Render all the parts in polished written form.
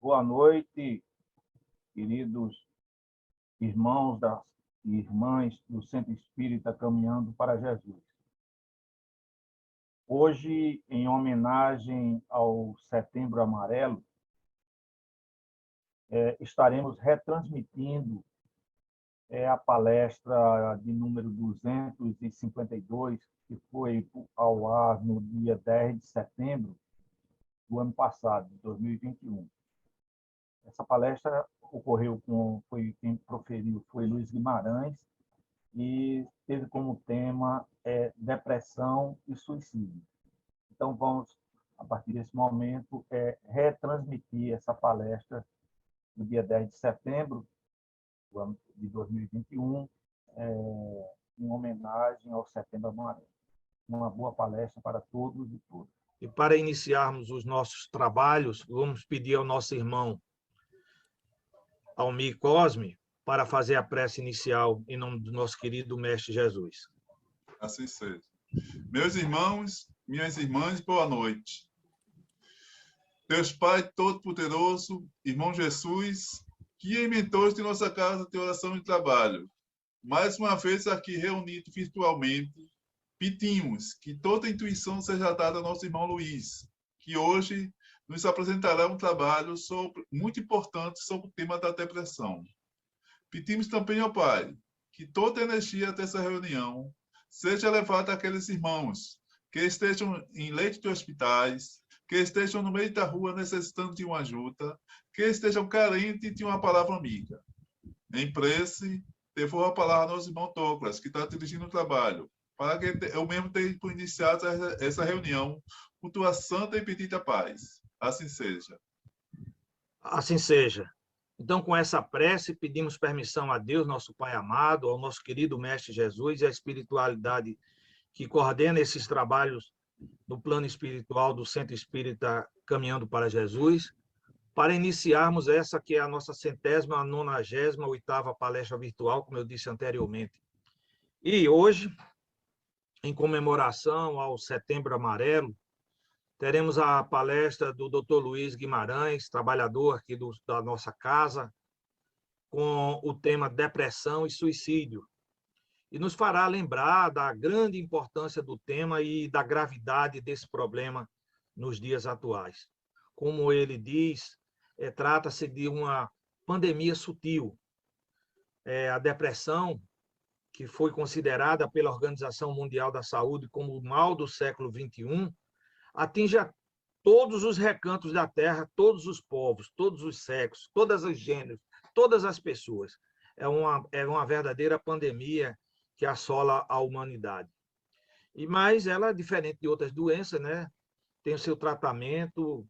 Boa noite, queridos irmãos e irmãs do Centro Espírita Caminhando para Jesus. Hoje, em homenagem ao Setembro Amarelo, estaremos retransmitindo a palestra de número 252, que foi ao ar no dia 10 de setembro do ano passado, de 2021. Essa palestra ocorreu quem proferiu foi Luiz Guimarães, e teve como tema depressão e suicídio. Então, vamos, a partir desse momento, retransmitir essa palestra no dia 10 de setembro do ano de 2021, em homenagem ao Setembro Amarelo. Uma boa palestra para todos e todas. E para iniciarmos os nossos trabalhos, vamos pedir ao nosso irmão Almir Cosme para fazer a prece inicial em nome do nosso querido Mestre Jesus. Assim seja. Meus irmãos, minhas irmãs, boa noite. Deus Pai Todo-Poderoso, irmão Jesus, guia e mentores de nossa casa de oração e trabalho, mais uma vez aqui reunido virtualmente, pedimos que toda a intuição seja dada ao nosso irmão Luiz, que hoje nos apresentará um trabalho muito importante sobre o tema da depressão. Pedimos também ao Pai que toda a energia dessa reunião seja levada àqueles irmãos que estejam em leitos de hospitais, que estejam no meio da rua necessitando de uma ajuda, que estejam carentes de uma palavra amiga. Em prece, devolvo a palavra ao nosso irmão Douglas, que está dirigindo o trabalho, para que eu mesmo tenha iniciado essa reunião com tua santa e bendita paz. Assim seja. Assim seja. Então, com essa prece, pedimos permissão a Deus, nosso Pai amado, ao nosso querido Mestre Jesus e à espiritualidade que coordena esses trabalhos no plano espiritual do Centro Espírita Caminhando para Jesus, para iniciarmos essa que é a nossa 198ª palestra virtual, como eu disse anteriormente. E hoje, em comemoração ao Setembro Amarelo, teremos a palestra do Dr. Luiz Guimarães, trabalhador aqui da nossa casa, com o tema depressão e suicídio. E nos fará lembrar da grande importância do tema e da gravidade desse problema nos dias atuais. Como ele diz, trata-se de uma pandemia sutil. A depressão, que foi considerada pela Organização Mundial da Saúde como o mal do século XXI, atinge a todos os recantos da Terra, todos os povos, todos os sexos, todos os gêneros, todas as pessoas. É uma verdadeira pandemia que assola a humanidade. Mas ela, diferente de outras doenças, né, tem o seu tratamento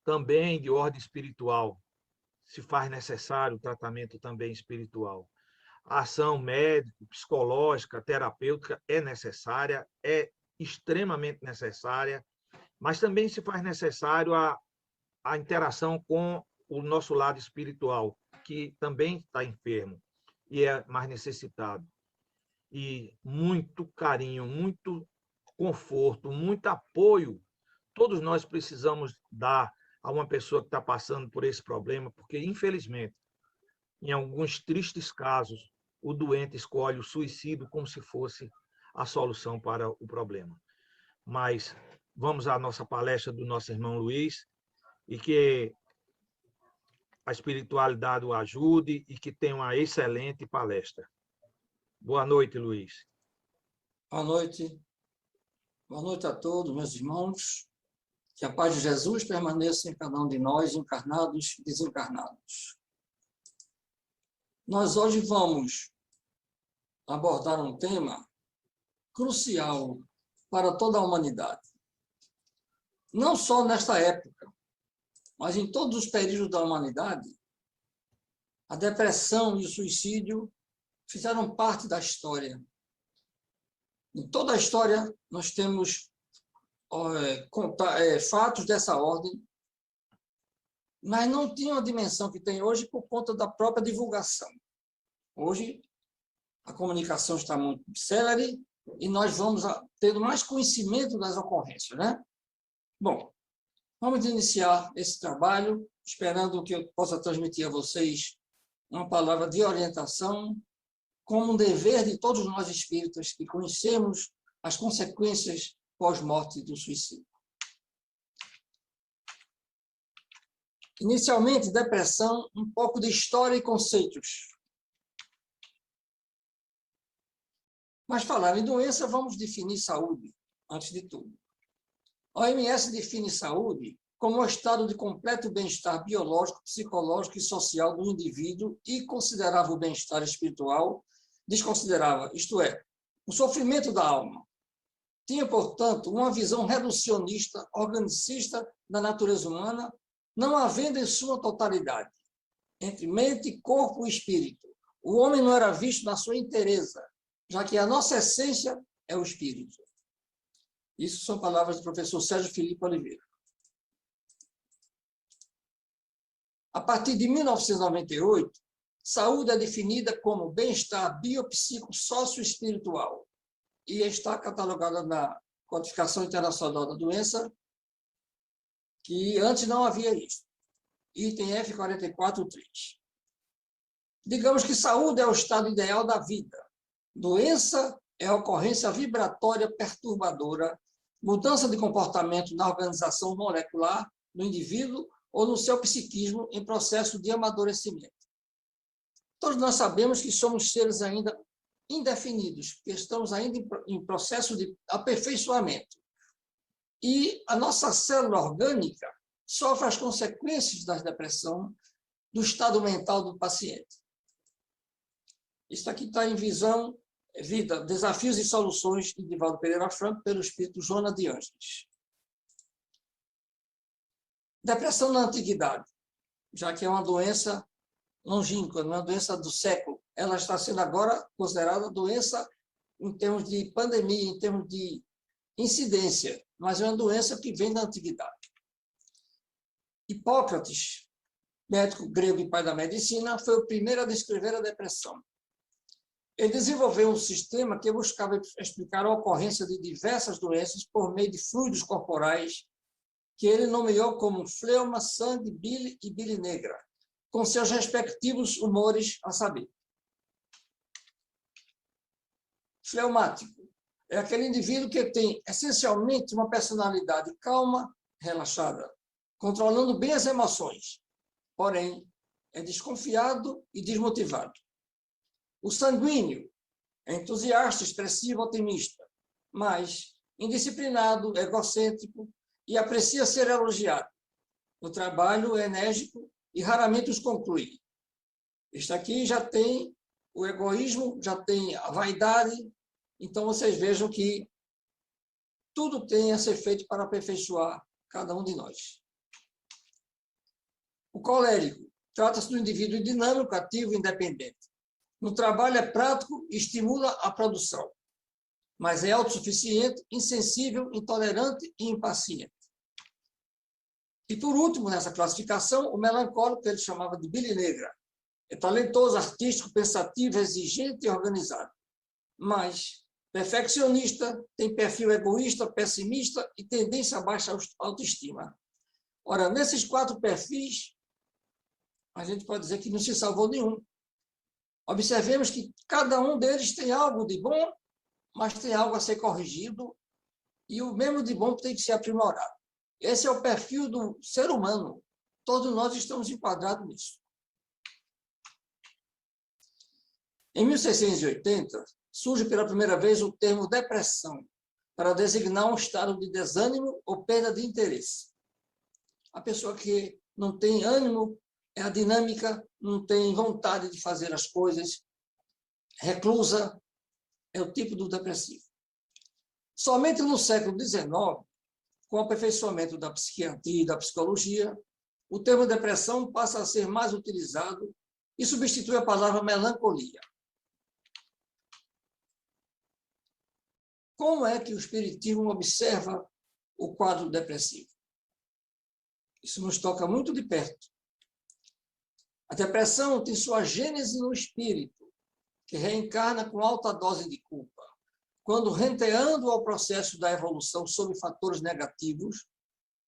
também de ordem espiritual. Se faz necessário o tratamento também espiritual. A ação médica, psicológica, terapêutica é necessária, é extremamente necessária, mas também se faz necessário a interação com o nosso lado espiritual, que também está enfermo e é mais necessitado. E muito carinho, muito conforto, muito apoio, todos nós precisamos dar a uma pessoa que está passando por esse problema, porque, infelizmente, em alguns tristes casos, o doente escolhe o suicídio como se fosse a solução para o problema. Mas vamos à nossa palestra do nosso irmão Luiz, e que a espiritualidade o ajude e que tenha uma excelente palestra. Boa noite, Luiz. Boa noite. Boa noite a todos, meus irmãos. Que a paz de Jesus permaneça em cada um de nós, encarnados e desencarnados. Nós hoje vamos abordar um tema crucial para toda a humanidade. Não só nesta época, mas em todos os períodos da humanidade, a depressão e o suicídio fizeram parte da história. Em toda a história, nós temos fatos dessa ordem, mas não tinham a dimensão que tem hoje por conta da própria divulgação. Hoje, a comunicação está muito célere e nós vamos tendo mais conhecimento das ocorrências, né? Bom, Vamos iniciar esse trabalho, esperando que eu possa transmitir a vocês uma palavra de orientação, como um dever de todos nós espíritas que conhecemos as consequências pós-morte do suicídio. Inicialmente, depressão, um pouco de história e conceitos. Mas, falar em doença, vamos definir saúde, antes de tudo. A OMS define saúde como um estado de completo bem-estar biológico, psicológico e social do indivíduo e considerava o bem-estar espiritual, desconsiderava, isto é, o sofrimento da alma. Tinha, portanto, uma visão reducionista, organicista da natureza humana, não havendo em sua totalidade, entre mente, corpo e espírito. O homem não era visto na sua inteireza, já que a nossa essência é o espírito. Isso são palavras do professor Sérgio Felipe Oliveira. A partir de 1998, saúde é definida como bem-estar biopsico-sócio-espiritual e está catalogada na Codificação Internacional da Doença, que antes não havia isso. Item F44.3. Digamos que saúde é o estado ideal da vida. Doença é a ocorrência vibratória perturbadora, mudança de comportamento na organização molecular no indivíduo ou no seu psiquismo em processo de amadurecimento. Todos nós sabemos que somos seres ainda indefinidos, que estamos ainda em processo de aperfeiçoamento. E a nossa célula orgânica sofre as consequências da depressão, do estado mental do paciente. Isso aqui está em Visão, Vida, Desafios e Soluções, de Divaldo Pereira Franco, pelo espírito Joana de Ângeles. Depressão na antiguidade, já que é uma doença longínqua, não é uma doença do século, ela está sendo agora considerada doença em termos de pandemia, em termos de incidência, mas é uma doença que vem da antiguidade. Hipócrates, médico grego e pai da medicina, foi o primeiro a descrever a depressão. Ele desenvolveu um sistema que buscava explicar a ocorrência de diversas doenças por meio de fluidos corporais, que ele nomeou como fleuma, sangue, bile e bile negra, com seus respectivos humores a saber. Fleumático é aquele indivíduo que tem, essencialmente, uma personalidade calma, relaxada, controlando bem as emoções, porém, é desconfiado e desmotivado. O sanguíneo é entusiasta, expressivo, otimista, mas indisciplinado, egocêntrico e aprecia ser elogiado. No trabalho é enérgico e raramente os conclui. Este aqui já tem o egoísmo, já tem a vaidade, então vocês vejam que tudo tem a ser feito para aperfeiçoar cada um de nós. O colérico trata-se de um indivíduo dinâmico, ativo e independente. No trabalho é prático e estimula a produção, mas é autossuficiente, insensível, intolerante e impaciente. E, por último, nessa classificação, o melancólico, que ele chamava de bile negra. É talentoso, artístico, pensativo, exigente e organizado, mas perfeccionista, tem perfil egoísta, pessimista e tendência a baixa autoestima. Ora, nesses 4 perfis, a gente pode dizer que não se salvou nenhum. Observemos que cada um deles tem algo de bom, mas tem algo a ser corrigido, e o mesmo de bom tem que ser aprimorado. Esse é o perfil do ser humano. Todos nós estamos enquadrados nisso. Em 1680, surge pela primeira vez o termo depressão, para designar um estado de desânimo ou perda de interesse. A pessoa que não tem ânimo, é adinâmica, não tem vontade de fazer as coisas, reclusa, é o tipo do depressivo. Somente no século XIX, com o aperfeiçoamento da psiquiatria e da psicologia, o termo depressão passa a ser mais utilizado e substitui a palavra melancolia. Como é que o espiritismo observa o quadro depressivo? Isso nos toca muito de perto. A depressão tem sua gênese no espírito, que reencarna com alta dose de culpa, quando, renteando ao processo da evolução sob fatores negativos,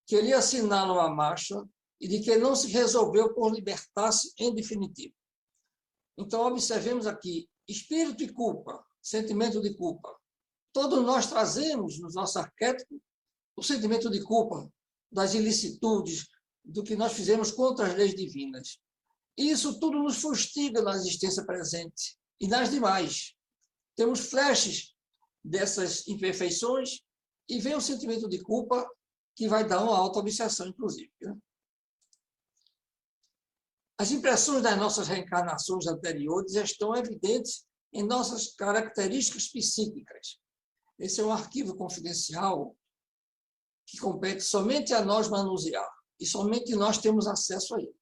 que ele ia assinar uma marcha e de que não se resolveu por libertar-se em definitivo. Então, observemos aqui, espírito e culpa, sentimento de culpa. Todos nós trazemos no nosso arquétipo o sentimento de culpa das ilicitudes, do que nós fizemos contra as leis divinas. E isso tudo nos fustiga na existência presente e nas demais. Temos flashes dessas imperfeições e vem o sentimento de culpa que vai dar uma auto-obsessão, inclusive. As impressões das nossas reencarnações anteriores estão evidentes em nossas características psíquicas. Esse é um arquivo confidencial que compete somente a nós manusear, e somente nós temos acesso a ele.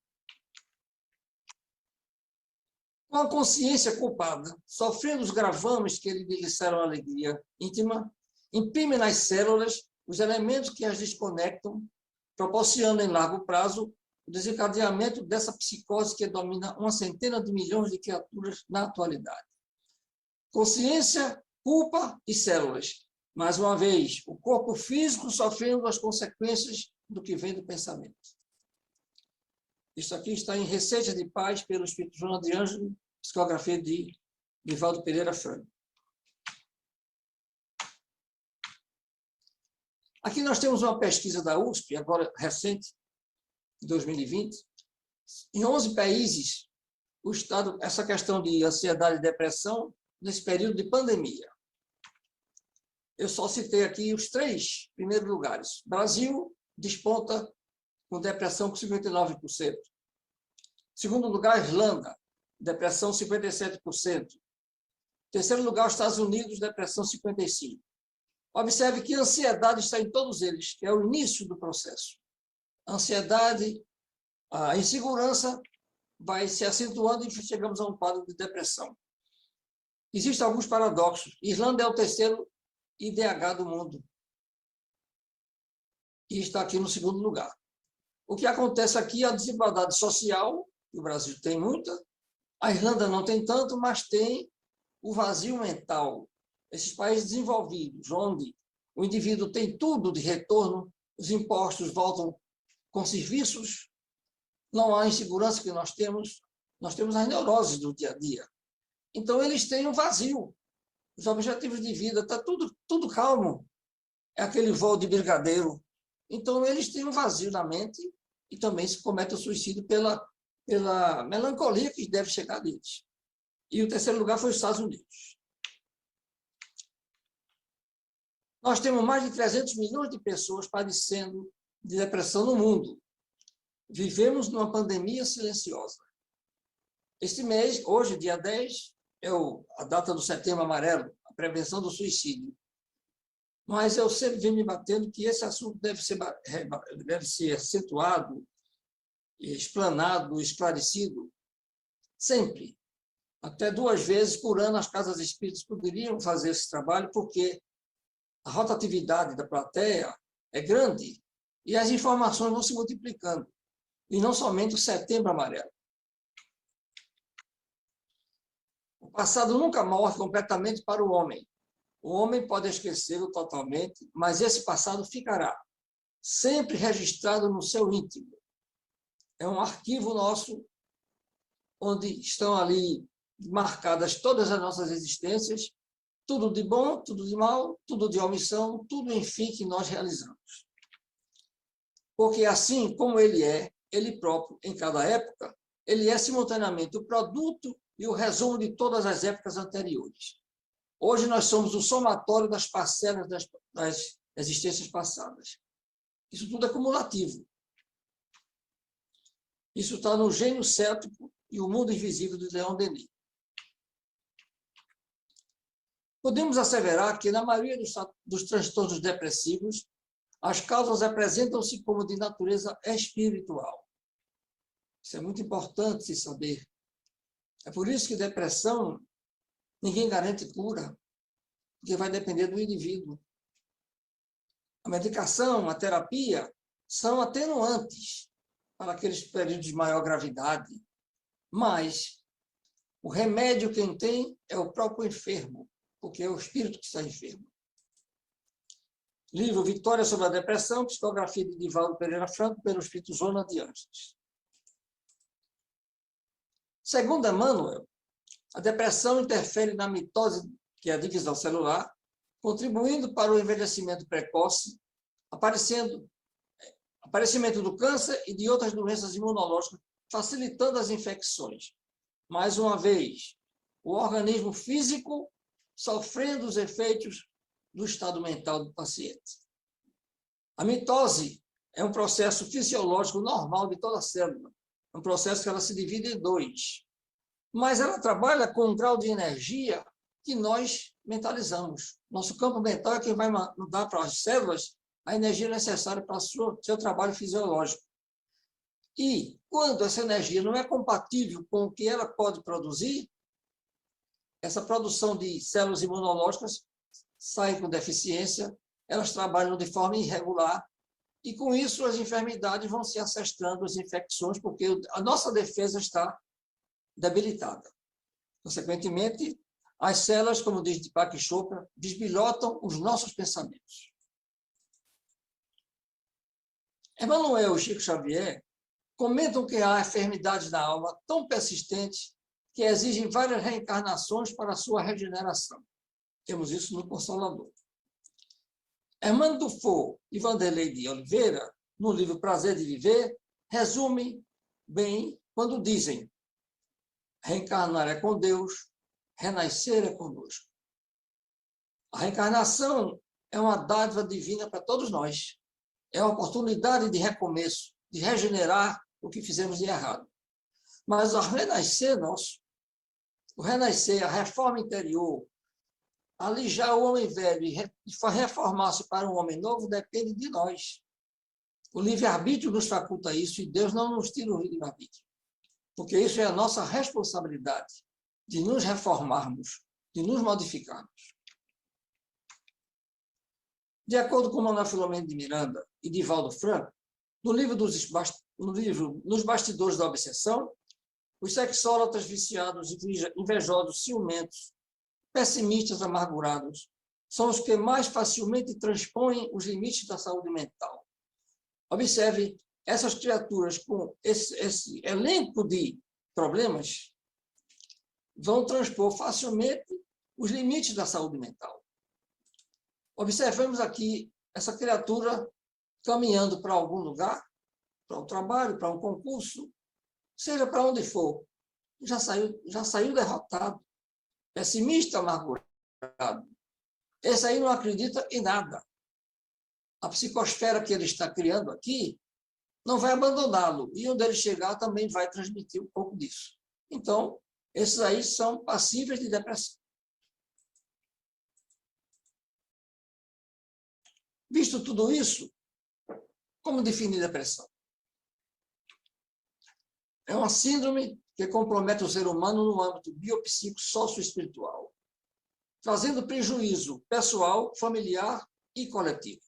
Com a consciência culpada, sofrendo os gravames que lhe disseram alegria íntima, imprime nas células os elementos que as desconectam, proporcionando em largo prazo o desencadeamento dessa psicose que domina 100 milhões de criaturas na atualidade. Consciência, culpa e células. Mais uma vez, o corpo físico sofrendo as consequências do que vem do pensamento. Isso aqui está em Receitas de Paz, pelo Espírito João de Ângelo, psicografia de Divaldo Pereira Franco. Aqui nós temos uma pesquisa da USP, agora recente, de 2020. Em 11 países, o estado, essa questão de ansiedade e depressão, nesse período de pandemia. Eu só citei aqui os 3 primeiros lugares. Brasil desponta com depressão com 59%. Segundo lugar, Irlanda, depressão 57%. Terceiro lugar, os Estados Unidos, depressão 55%. Observe que a ansiedade está em todos eles, que é o início do processo. A ansiedade, a insegurança vai se acentuando e chegamos a um quadro de depressão. Existem alguns paradoxos. Irlanda é o terceiro IDH do mundo. E está aqui no segundo lugar. O que acontece aqui é a desigualdade social, que o Brasil tem muita, a Irlanda não tem tanto, mas tem o vazio mental. Esses países desenvolvidos, onde o indivíduo tem tudo de retorno, os impostos voltam com serviços, não há insegurança que nós temos as neuroses do dia a dia. Então, eles têm um vazio. Os objetivos de vida, está tudo calmo. É aquele voo de brigadeiro. Então, eles têm um vazio na mente e também se comete o suicídio pela melancolia que deve chegar deles. E o terceiro lugar foi os Estados Unidos. Nós temos mais de 300 milhões de pessoas padecendo de depressão no mundo. Vivemos numa pandemia silenciosa. Este mês, hoje, dia 10, é a data do Setembro Amarelo, a prevenção do suicídio. Mas eu sempre venho me batendo que esse assunto deve ser acentuado, explanado, esclarecido, sempre. Até 2 vezes por ano as casas espíritas poderiam fazer esse trabalho, porque a rotatividade da plateia é grande e as informações vão se multiplicando. E não somente o Setembro Amarelo. O passado nunca morre completamente para o homem. O homem pode esquecê-lo totalmente, mas esse passado ficará, sempre registrado no seu íntimo. É um arquivo nosso, onde estão ali marcadas todas as nossas existências, tudo de bom, tudo de mal, tudo de omissão, tudo, enfim, que nós realizamos. Porque assim como ele próprio, em cada época, ele é simultaneamente o produto e o resumo de todas as épocas anteriores. Hoje nós somos o somatório das parcelas das existências passadas. Isso tudo é cumulativo. Isso está no Gênio Céltico e o Mundo Invisível de Leon Denis. Podemos asseverar que, na maioria dos transtornos depressivos, as causas apresentam-se como de natureza espiritual. Isso é muito importante se saber. É por isso que depressão, ninguém garante cura, porque vai depender do indivíduo. A medicação, a terapia, são atenuantes para aqueles períodos de maior gravidade, mas o remédio quem tem é o próprio enfermo, porque é o espírito que está enfermo. Livro Vitória sobre a Depressão, psicografia de Divaldo Pereira Franco, pelo Espírito Joana de Ângeles. Segundo Emmanuel, a depressão interfere na mitose, que é a divisão celular, contribuindo para o envelhecimento precoce, aparecimento do câncer e de outras doenças imunológicas, facilitando as infecções. Mais uma vez, o organismo físico sofrendo os efeitos do estado mental do paciente. A mitose é um processo fisiológico normal de toda célula. É um processo que ela se divide em dois. Mas ela trabalha com um grau de energia que nós mentalizamos. Nosso campo mental é quem vai dar para as células a energia necessária para o seu trabalho fisiológico. E, quando essa energia não é compatível com o que ela pode produzir, essa produção de células imunológicas sai com deficiência, elas trabalham de forma irregular, e com isso as enfermidades vão se acestrando, as infecções, porque a nossa defesa está debilitada. Consequentemente, as células, como diz Deepak Chopra, bisbilhotam os nossos pensamentos. Emmanuel e Chico Xavier comentam que há enfermidades da alma tão persistentes que exigem várias reencarnações para a sua regeneração. Temos isso no Consolador. Hermano Dufour e Vanderlei de Oliveira, no livro Prazer de Viver, resumem bem quando dizem: reencarnar é com Deus, renascer é conosco. A reencarnação é uma dádiva divina para todos nós. É uma oportunidade de recomeço, de regenerar o que fizemos de errado. Mas o renascer nosso, o renascer, a reforma interior, alijar o homem velho e reformar-se para um homem novo depende de nós. O livre-arbítrio nos faculta isso e Deus não nos tira o livre-arbítrio. Porque isso é a nossa responsabilidade de nos reformarmos, de nos modificarmos. De acordo com Manuel Filomeno de Miranda e Divaldo Franco, no livro Nos Bastidores da Obsessão, os sexólatras viciados, invejosos, ciumentos, pessimistas, amargurados, são os que mais facilmente transpõem os limites da saúde mental. Observe, essas criaturas com esse elenco de problemas vão transpor facilmente os limites da saúde mental. Observemos aqui essa criatura caminhando para algum lugar, para um trabalho, para um concurso, seja para onde for, já saiu derrotado, pessimista, amargurado. Esse aí não acredita em nada. A psicosfera que ele está criando aqui não vai abandoná-lo, e onde ele chegar também vai transmitir um pouco disso. Então, esses aí são passíveis de depressão. Visto tudo isso, como definir depressão? É uma síndrome que compromete o ser humano no âmbito biopsíquico, sócio-espiritual, trazendo prejuízo pessoal, familiar e coletivo.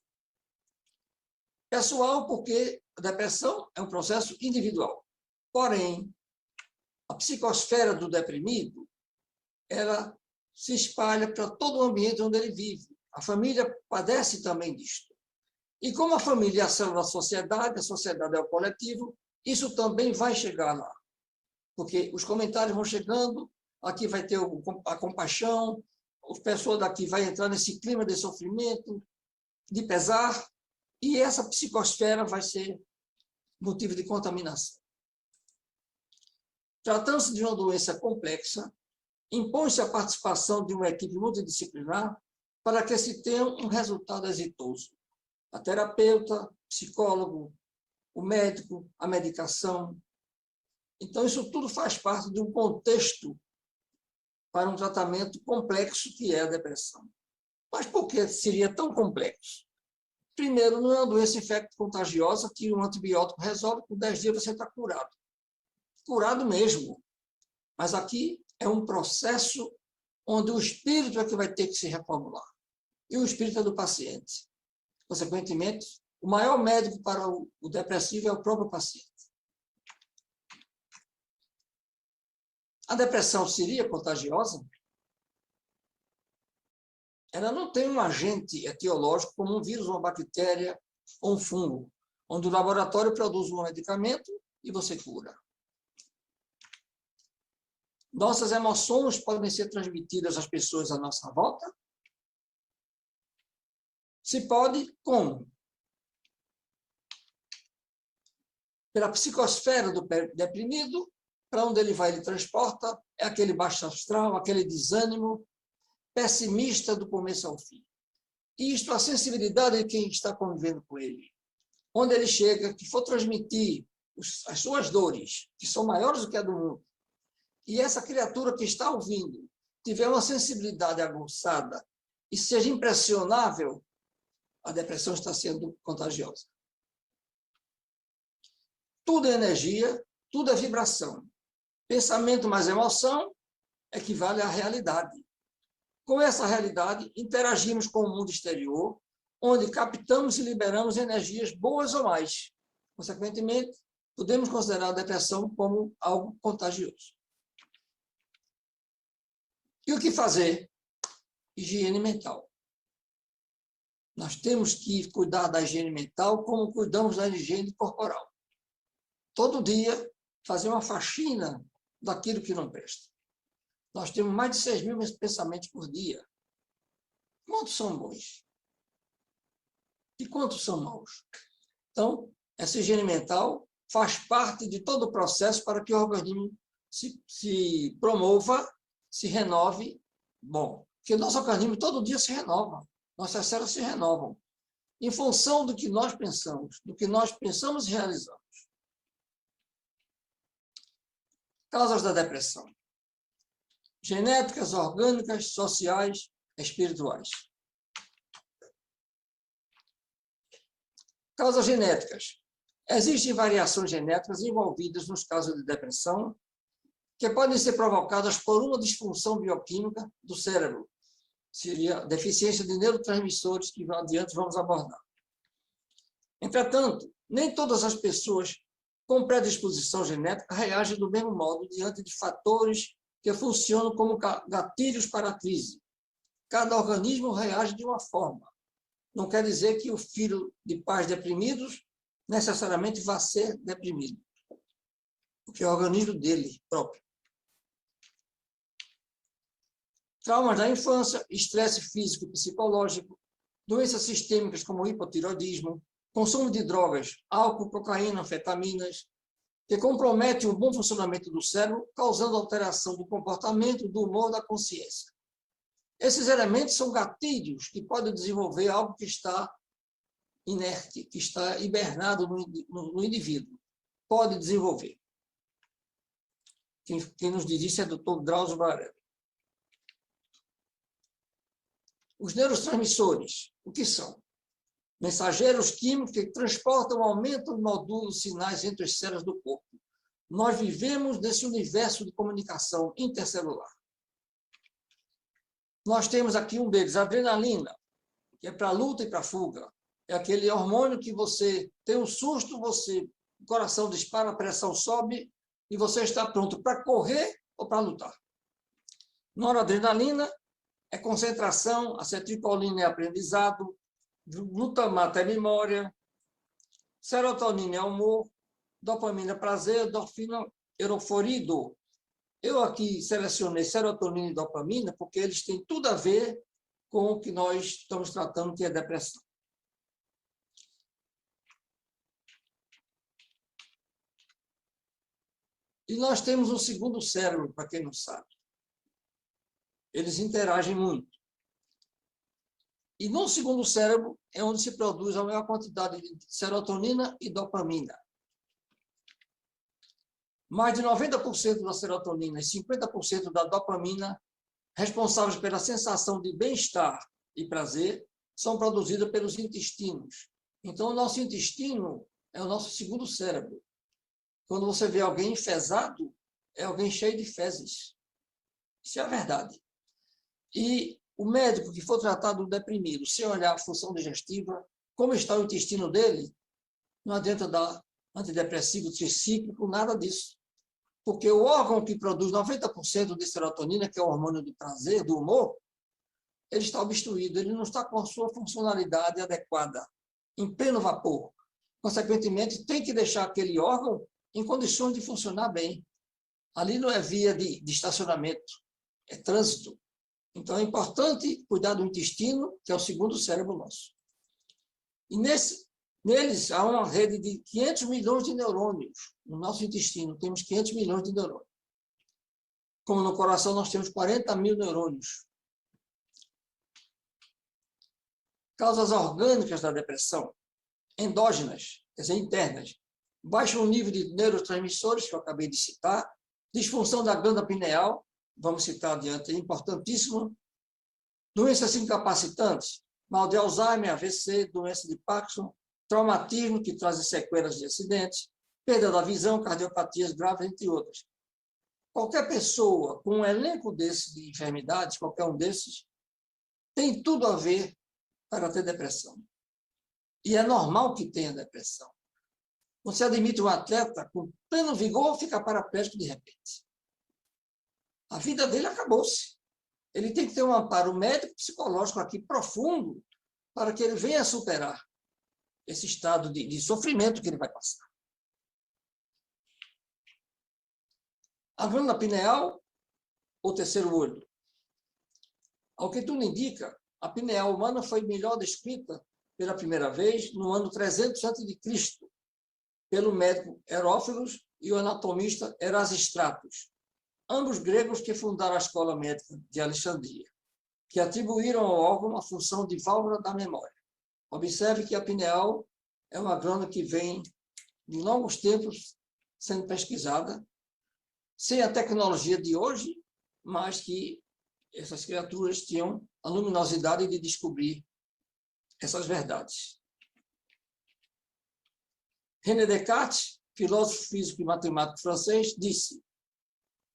Pessoal, porque a depressão é um processo individual. Porém, a psicosfera do deprimido, ela se espalha para todo o ambiente onde ele vive. A família padece também disto. E como a família é a célula da sociedade, a sociedade é o coletivo, isso também vai chegar lá. Porque os comentários vão chegando, aqui vai ter a compaixão, as pessoas daqui vão entrar nesse clima de sofrimento, de pesar, e essa psicosfera vai ser motivo de contaminação. Tratando-se de uma doença complexa, impõe-se a participação de uma equipe multidisciplinar para que se tenha um resultado exitoso. A terapeuta, psicólogo, o médico, a medicação. Então, isso tudo faz parte de um contexto para um tratamento complexo que é a depressão. Mas por que seria tão complexo? Primeiro, não é uma doença infecto-contagiosa que um antibiótico resolve, com 10 dias você está curado. Curado mesmo. Mas aqui é um processo onde o espírito é que vai ter que se reformular. E o espírito é do paciente. Consequentemente, o maior médico para o depressivo é o próprio paciente. A depressão seria contagiosa? ela não tem um agente etiológico como um vírus, uma bactéria ou um fungo, onde o laboratório produz um medicamento e você cura. Nossas emoções podem ser transmitidas às pessoas à nossa volta? Se pode, como? Pela psicosfera do deprimido, para onde ele vai, ele transporta, é aquele baixo astral, aquele desânimo pessimista do começo ao fim. E isto, a sensibilidade de quem está convivendo com ele. Onde ele chega, que for transmitir as suas dores, que são maiores do que a do mundo, e essa criatura que está ouvindo tiver uma sensibilidade aguçada e seja impressionável, a depressão está sendo contagiosa. Tudo é energia, tudo é vibração. Pensamento mais emoção equivale à realidade. Com essa realidade, interagimos com o mundo exterior, onde captamos e liberamos energias boas ou mais. Consequentemente, podemos considerar a depressão como algo contagioso. E o que fazer? Higiene mental. Nós temos que cuidar da higiene mental como cuidamos da higiene corporal. Todo dia, fazer uma faxina daquilo que não presta. Nós temos mais de 6.000 pensamentos por dia. Quantos são bons? E quantos são maus? Então, essa higiene mental faz parte de todo o processo para que o organismo se promova, se renove. Bom, porque o nosso organismo todo dia se renova. Nossas células se renovam. Em função do que nós pensamos e realizamos. Causas da depressão. Genéticas, orgânicas, sociais, espirituais. Causas genéticas. Existem variações genéticas envolvidas nos casos de depressão que podem ser provocadas por uma disfunção bioquímica do cérebro. Seria deficiência de neurotransmissores que adiante vamos abordar. Entretanto, nem todas as pessoas com predisposição genética reagem do mesmo modo diante de fatores que funcionam como gatilhos para a crise. Cada organismo reage de uma forma. Não quer dizer que o filho de pais deprimidos necessariamente vá ser deprimido, porque é o organismo dele próprio. Traumas da infância, estresse físico e psicológico, doenças sistêmicas como hipotiroidismo, consumo de drogas, álcool, cocaína, anfetaminas, que comprometem o bom funcionamento do cérebro, causando alteração do comportamento, do humor, da consciência. Esses elementos são gatilhos que podem desenvolver algo que está inerte, que está hibernado no indivíduo. Pode desenvolver. Quem nos diz isso é o Dr. Drauzio Varela. Os neurotransmissores, o que são? Mensageiros químicos que transportam, aumentam, modulam sinais entre as células do corpo. Nós vivemos nesse universo de comunicação intercelular. Nós temos aqui um deles, a adrenalina, que é para luta e para fuga. É aquele hormônio que você tem um susto, o coração dispara, a pressão sobe e você está pronto para correr ou para lutar. Noradrenalina é concentração, acetilcolina é aprendizado, glutamato é memória, serotonina é humor, dopamina é prazer, endorfina euforido. Eu aqui selecionei serotonina e dopamina porque eles têm tudo a ver com o que nós estamos tratando, que é depressão. E nós temos um segundo cérebro, para quem não sabe. Eles interagem muito. E no segundo cérebro é onde se produz a maior quantidade de serotonina e dopamina. Mais de 90% da serotonina e 50% da dopamina, responsáveis pela sensação de bem-estar e prazer, são produzidas pelos intestinos. Então, o nosso intestino é o nosso segundo cérebro. Quando você vê alguém enfesado, é alguém cheio de fezes. Isso é a verdade. E o médico que for tratar do deprimido, se olhar a função digestiva, como está o intestino dele, não adianta dar antidepressivo tricíclico, nada disso. Porque o órgão que produz 90% de serotonina, que é o hormônio do prazer, do humor, ele está obstruído, ele não está com a sua funcionalidade adequada, em pleno vapor. Consequentemente, tem que deixar aquele órgão em condições de funcionar bem. Ali não é via de estacionamento, é trânsito. Então, é importante cuidar do intestino, que é o segundo cérebro nosso. E neles há uma rede de 500 milhões de neurônios. No nosso intestino temos 500 milhões de neurônios. Como no coração nós temos 40 mil neurônios. Causas orgânicas da depressão, endógenas, quer dizer, internas. Baixo nível de neurotransmissores, que eu acabei de citar, disfunção da glândula pineal, vamos citar adiante, é importantíssimo. Doenças incapacitantes, mal de Alzheimer, AVC, doença de Parkinson, traumatismo, que trazem sequelas de acidentes, perda da visão, cardiopatias graves, entre outras. Qualquer pessoa com um elenco desses de enfermidades, qualquer um desses, tem tudo a ver para ter depressão. E é normal que tenha depressão. Você admite um atleta com pleno vigor, fica paraplégico de repente. A vida dele acabou-se. Ele tem que ter um amparo médico psicológico aqui profundo para que ele venha superar esse estado de sofrimento que ele vai passar. A glândula pineal, ou terceiro olho. Ao que tudo indica, a pineal humana foi melhor descrita pela primeira vez no ano 300 a.C., pelo médico Herófilos e o anatomista Erasistratos, ambos gregos que fundaram a escola médica de Alexandria, que atribuíram ao órgão a função de válvula da memória. Observe que a pineal é uma glândula que vem de longos tempos sendo pesquisada, sem a tecnologia de hoje, mas que essas criaturas tinham a luminosidade de descobrir essas verdades. René Descartes, filósofo físico e matemático francês, disse: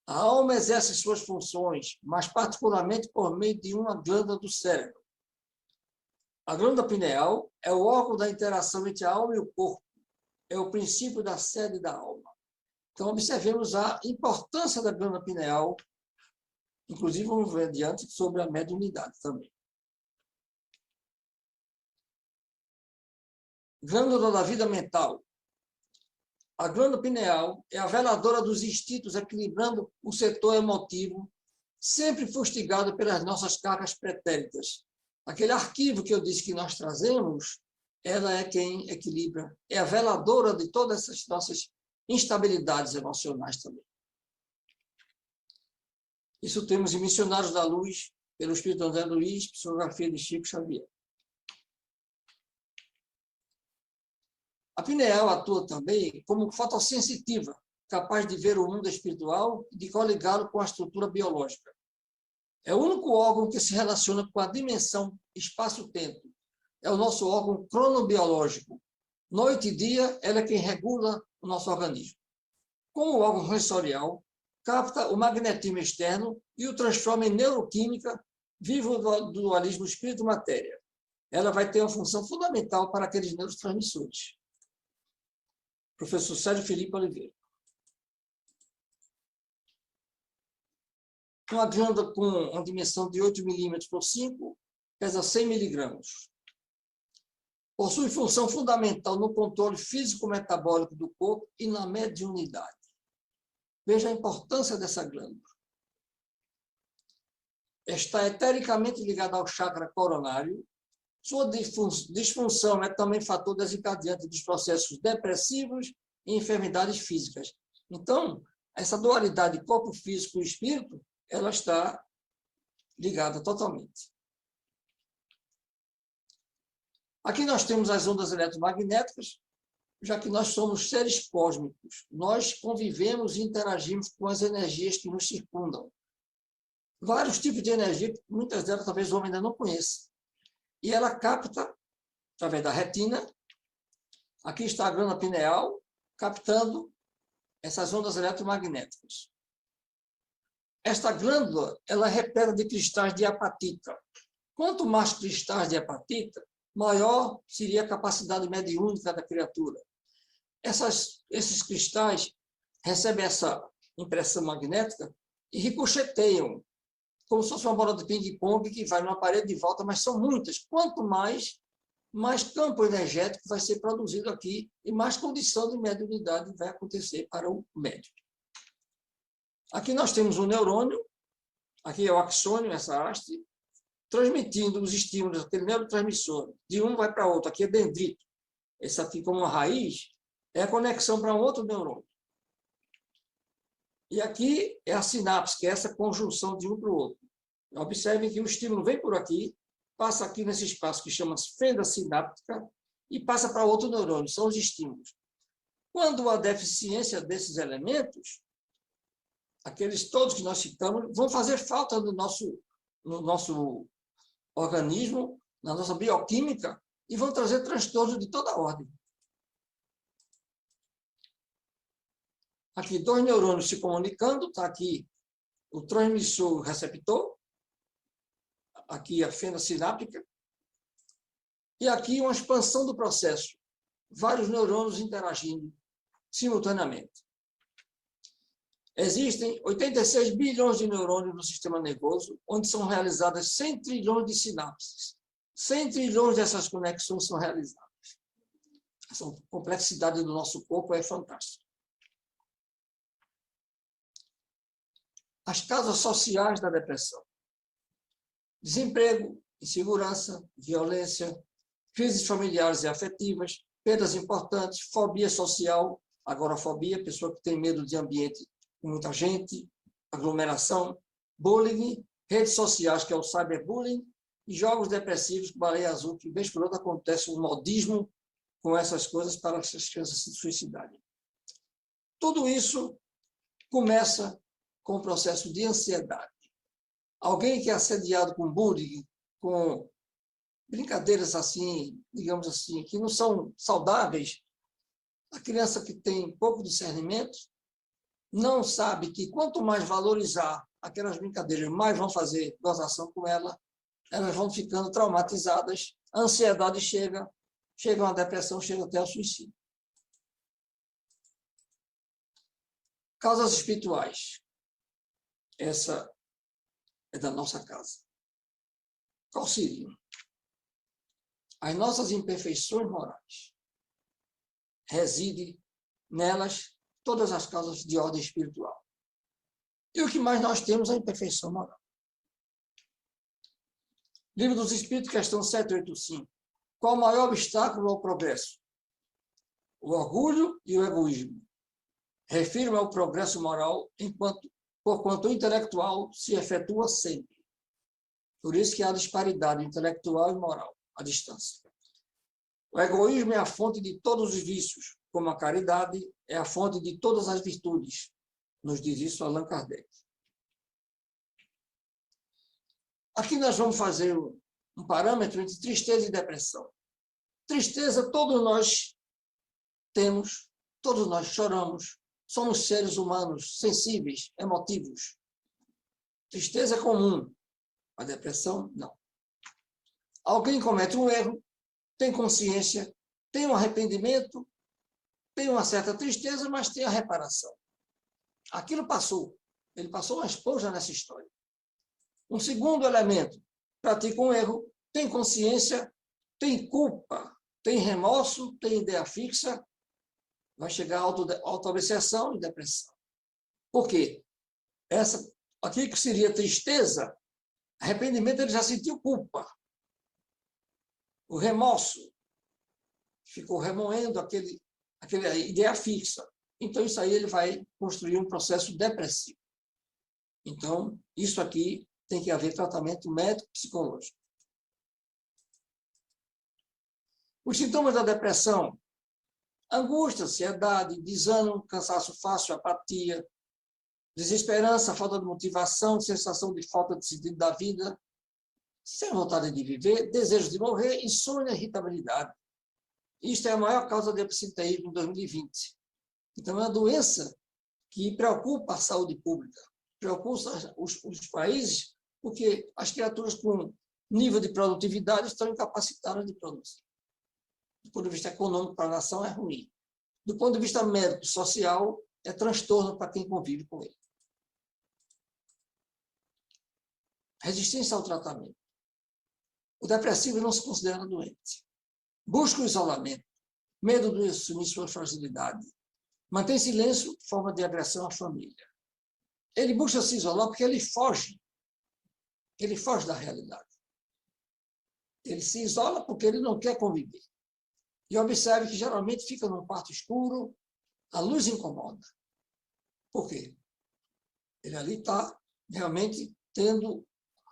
a alma exerce suas funções, mas particularmente por meio de uma glândula do cérebro. A glândula pineal é o órgão da interação entre a alma e o corpo, é o princípio da sede da alma. Então, observemos a importância da glândula pineal, inclusive vamos ver adiante sobre a mediunidade também. Glândula da vida mental. A glândula pineal é a veladora dos instintos, equilibrando o setor emotivo, sempre fustigado pelas nossas cargas pretéritas. Aquele arquivo que eu disse que nós trazemos, ela é quem equilibra, é a veladora de todas essas nossas instabilidades emocionais também. Isso temos em Missionários da Luz, pelo Espírito André Luiz, psicografia de Chico Xavier. A pineal atua também como fotossensitiva, capaz de ver o mundo espiritual e de coligá-lo com a estrutura biológica. É o único órgão que se relaciona com a dimensão espaço-tempo. É o nosso órgão cronobiológico. Noite e dia, ela é quem regula o nosso organismo. Como o órgão sensorial, capta o magnetismo externo e o transforma em neuroquímica, vivo do dualismo espírito-matéria. Ela vai ter uma função fundamental para aqueles neurotransmissores. Professor Sérgio Felipe Oliveira. Uma glândula com uma dimensão de 8 milímetros por 5, pesa 100 miligramas. Possui função fundamental no controle físico-metabólico do corpo e na mediunidade. Veja a importância dessa glândula. Está etericamente ligada ao chakra coronário. Sua disfunção é também fator desencadeante dos processos depressivos e enfermidades físicas. Então, essa dualidade corpo físico e espírito, ela está ligada totalmente. Aqui nós temos as ondas eletromagnéticas, já que nós somos seres cósmicos. Nós convivemos e interagimos com as energias que nos circundam. Vários tipos de energia, muitas delas talvez o homem ainda não conheça. E ela capta, através da retina, aqui está a glândula pineal, captando essas ondas eletromagnéticas. Esta glândula, ela é repleta de cristais de apatita. Quanto mais cristais de apatita, maior seria a capacidade mediúnica da criatura. Esses cristais recebem essa impressão magnética e ricocheteiam como se fosse uma bola de ping-pong que vai numa parede de volta, mas são muitas. Quanto mais campo energético vai ser produzido aqui e mais condição de mediunidade vai acontecer para o médium. Aqui nós temos um neurônio, aqui é o axônio, essa haste, transmitindo os estímulos, aquele neurotransmissor, de um vai para outro. Aqui é dendrito. Esse aqui, como uma raiz, é a conexão para um outro neurônio. E aqui é a sinapse, que é essa conjunção de um para o outro. Observem que o estímulo vem por aqui, passa aqui nesse espaço que chama-se fenda sináptica e passa para outro neurônio, são os estímulos. Quando há deficiência desses elementos, aqueles todos que nós citamos vão fazer falta no nosso organismo, na nossa bioquímica, e vão trazer transtornos de toda ordem. Aqui, 2 neurônios se comunicando, está aqui o transmissor e o receptor, aqui a fenda sináptica, e aqui uma expansão do processo, vários neurônios interagindo simultaneamente. Existem 86 bilhões de neurônios no sistema nervoso, onde são realizadas 100 trilhões de sinapses. 100 trilhões dessas conexões são realizadas. Essa complexidade do nosso corpo é fantástica. As causas sociais da depressão. Desemprego, insegurança, violência, crises familiares e afetivas, perdas importantes, fobia social, agorafobia, pessoa que tem medo de ambiente com muita gente, aglomeração, bullying, redes sociais, que é o cyberbullying, e jogos depressivos, baleia azul, que vez por outra acontece um modismo com essas coisas para que as crianças se suicidarem. Tudo isso começa com o processo de ansiedade. Alguém que é assediado com bullying, com brincadeiras assim, digamos assim, que não são saudáveis, a criança que tem pouco discernimento não sabe que quanto mais valorizar aquelas brincadeiras, mais vão fazer gozação com ela, elas vão ficando traumatizadas, a ansiedade chega a depressão, chega até ao suicídio. Causas espirituais. Essa é da nossa casa. Qual seria? As nossas imperfeições morais. Reside nelas todas as causas de ordem espiritual. E o que mais nós temos é a imperfeição moral. Livro dos Espíritos, questão 785. Qual o maior obstáculo ao progresso? O orgulho e o egoísmo. Refiro-me ao progresso moral porquanto o intelectual se efetua sempre. Por isso que há disparidade intelectual e moral, à distância. O egoísmo é a fonte de todos os vícios, como a caridade é a fonte de todas as virtudes. Nos diz isso Allan Kardec. Aqui nós vamos fazer um parâmetro entre tristeza e depressão. Tristeza todos nós temos, todos nós choramos, somos seres humanos sensíveis, emotivos. Tristeza é comum, a depressão não. Alguém comete um erro, tem consciência, tem um arrependimento, tem uma certa tristeza, mas tem a reparação. Aquilo passou. Ele passou uma esponja nessa história. Um segundo elemento, pratica um erro, tem consciência, tem culpa, tem remorso, tem ideia fixa, vai chegar a auto-obsessão e depressão. Por quê? Aqui que seria tristeza, arrependimento, ele já sentiu culpa. O remorso ficou remoendo aquela ideia fixa. Então, isso aí ele vai construir um processo depressivo. Então, isso aqui tem que haver tratamento médico-psicológico. Os sintomas da depressão: angústia, ansiedade, desânimo, cansaço fácil, apatia, desesperança, falta de motivação, sensação de falta de sentido da vida, sem vontade de viver, desejo de morrer, insônia, irritabilidade. Isto é a maior causa de absenteísmo em 2020. Então, é uma doença que preocupa a saúde pública, preocupa os países, porque as criaturas com nível de produtividade estão incapacitadas de produzir. Do ponto de vista econômico, para a nação, é ruim. Do ponto de vista médico, social, é transtorno para quem convive com ele. resistência ao tratamento. O depressivo não se considera doente. Busca o isolamento, medo de assumir sua fragilidade. Mantém silêncio, forma de agressão à família. Ele busca se isolar porque ele foge. Ele foge da realidade. Ele se isola porque ele não quer conviver. E observe que geralmente fica num quarto escuro, a luz incomoda. Por quê? Ele ali está realmente tendo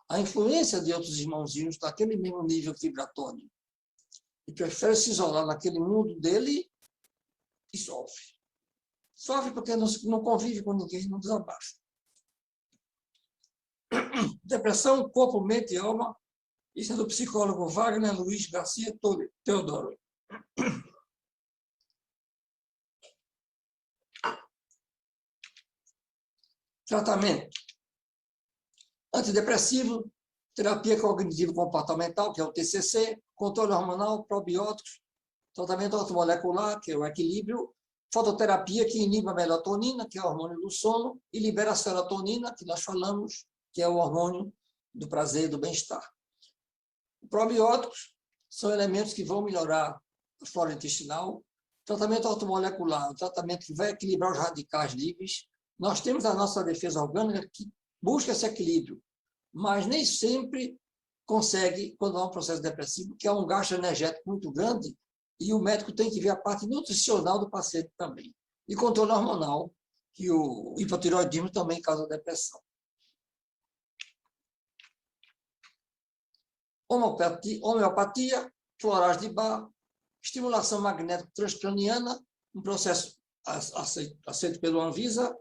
a influência de outros irmãozinhos daquele mesmo nível vibratório. E prefere se isolar naquele mundo dele e sofre. Sofre porque não convive com ninguém, não desabafa. Depressão, corpo, mente e alma. Isso é do psicólogo Wagner Luiz Garcia Teodoro. Tratamento. Antidepressivo, terapia cognitivo-comportamental, que é o TCC, controle hormonal, probióticos, tratamento ortomolecular, que é o equilíbrio, fototerapia, que inibe a melatonina, que é o hormônio do sono, e libera a serotonina, que nós falamos, que é o hormônio do prazer e do bem-estar. Probióticos são elementos que vão melhorar a flora intestinal. Tratamento ortomolecular, o tratamento que vai equilibrar os radicais livres. Nós temos a nossa defesa orgânica que busca esse equilíbrio, mas nem sempre consegue quando há um processo depressivo, que é um gasto energético muito grande, e o médico tem que ver a parte nutricional do paciente também. E controle hormonal, que o hipotireoidismo também causa depressão. Homeopatia, florais de Bach, estimulação magnética transcraniana, um processo aceito pelo Anvisa.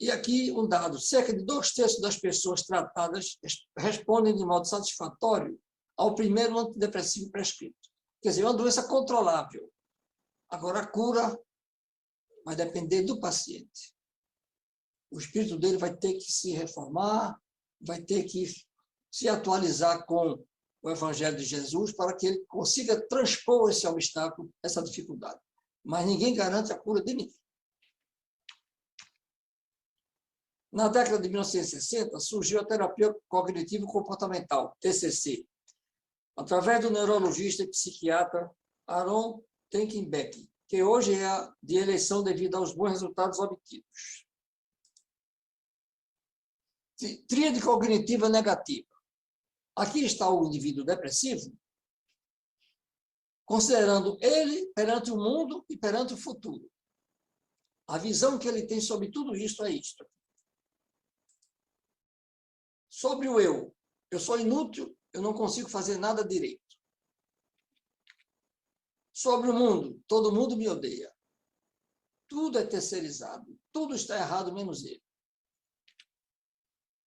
E aqui um dado, cerca de 2/3 das pessoas tratadas respondem de modo satisfatório ao primeiro antidepressivo prescrito. Quer dizer, é uma doença controlável. Agora, a cura vai depender do paciente. O espírito dele vai ter que se reformar, vai ter que se atualizar com o Evangelho de Jesus para que ele consiga transpor esse obstáculo, essa dificuldade. Mas ninguém garante a cura de ninguém. Na década de 1960, surgiu a terapia cognitivo-comportamental, TCC, através do neurologista e psiquiatra Aaron Tenkenbeck, que hoje é de eleição devido aos bons resultados obtidos. Tríade cognitiva negativa. Aqui está o indivíduo depressivo, considerando ele perante o mundo e perante o futuro. A visão que ele tem sobre tudo isso é isto. Sobre o eu sou inútil, eu não consigo fazer nada direito. Sobre o mundo, todo mundo me odeia. Tudo é terceirizado, tudo está errado, menos ele.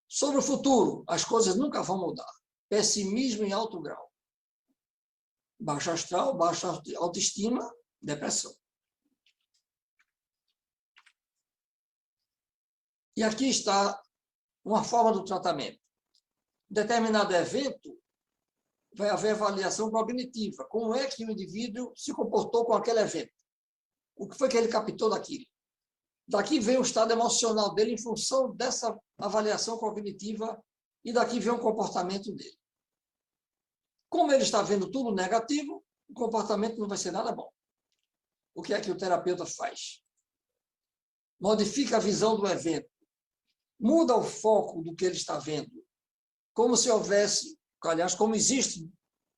Sobre o futuro, as coisas nunca vão mudar. Pessimismo em alto grau. Baixo astral, baixa autoestima, depressão. E aqui está uma forma do tratamento. Em determinado evento, vai haver avaliação cognitiva. Como é que o indivíduo se comportou com aquele evento? O que foi que ele captou daquilo? Daqui vem o estado emocional dele em função dessa avaliação cognitiva e daqui vem o comportamento dele. Como ele está vendo tudo negativo, o comportamento não vai ser nada bom. O que é que o terapeuta faz? Modifica a visão do evento. Muda o foco do que ele está vendo. Como se houvesse, aliás, como existem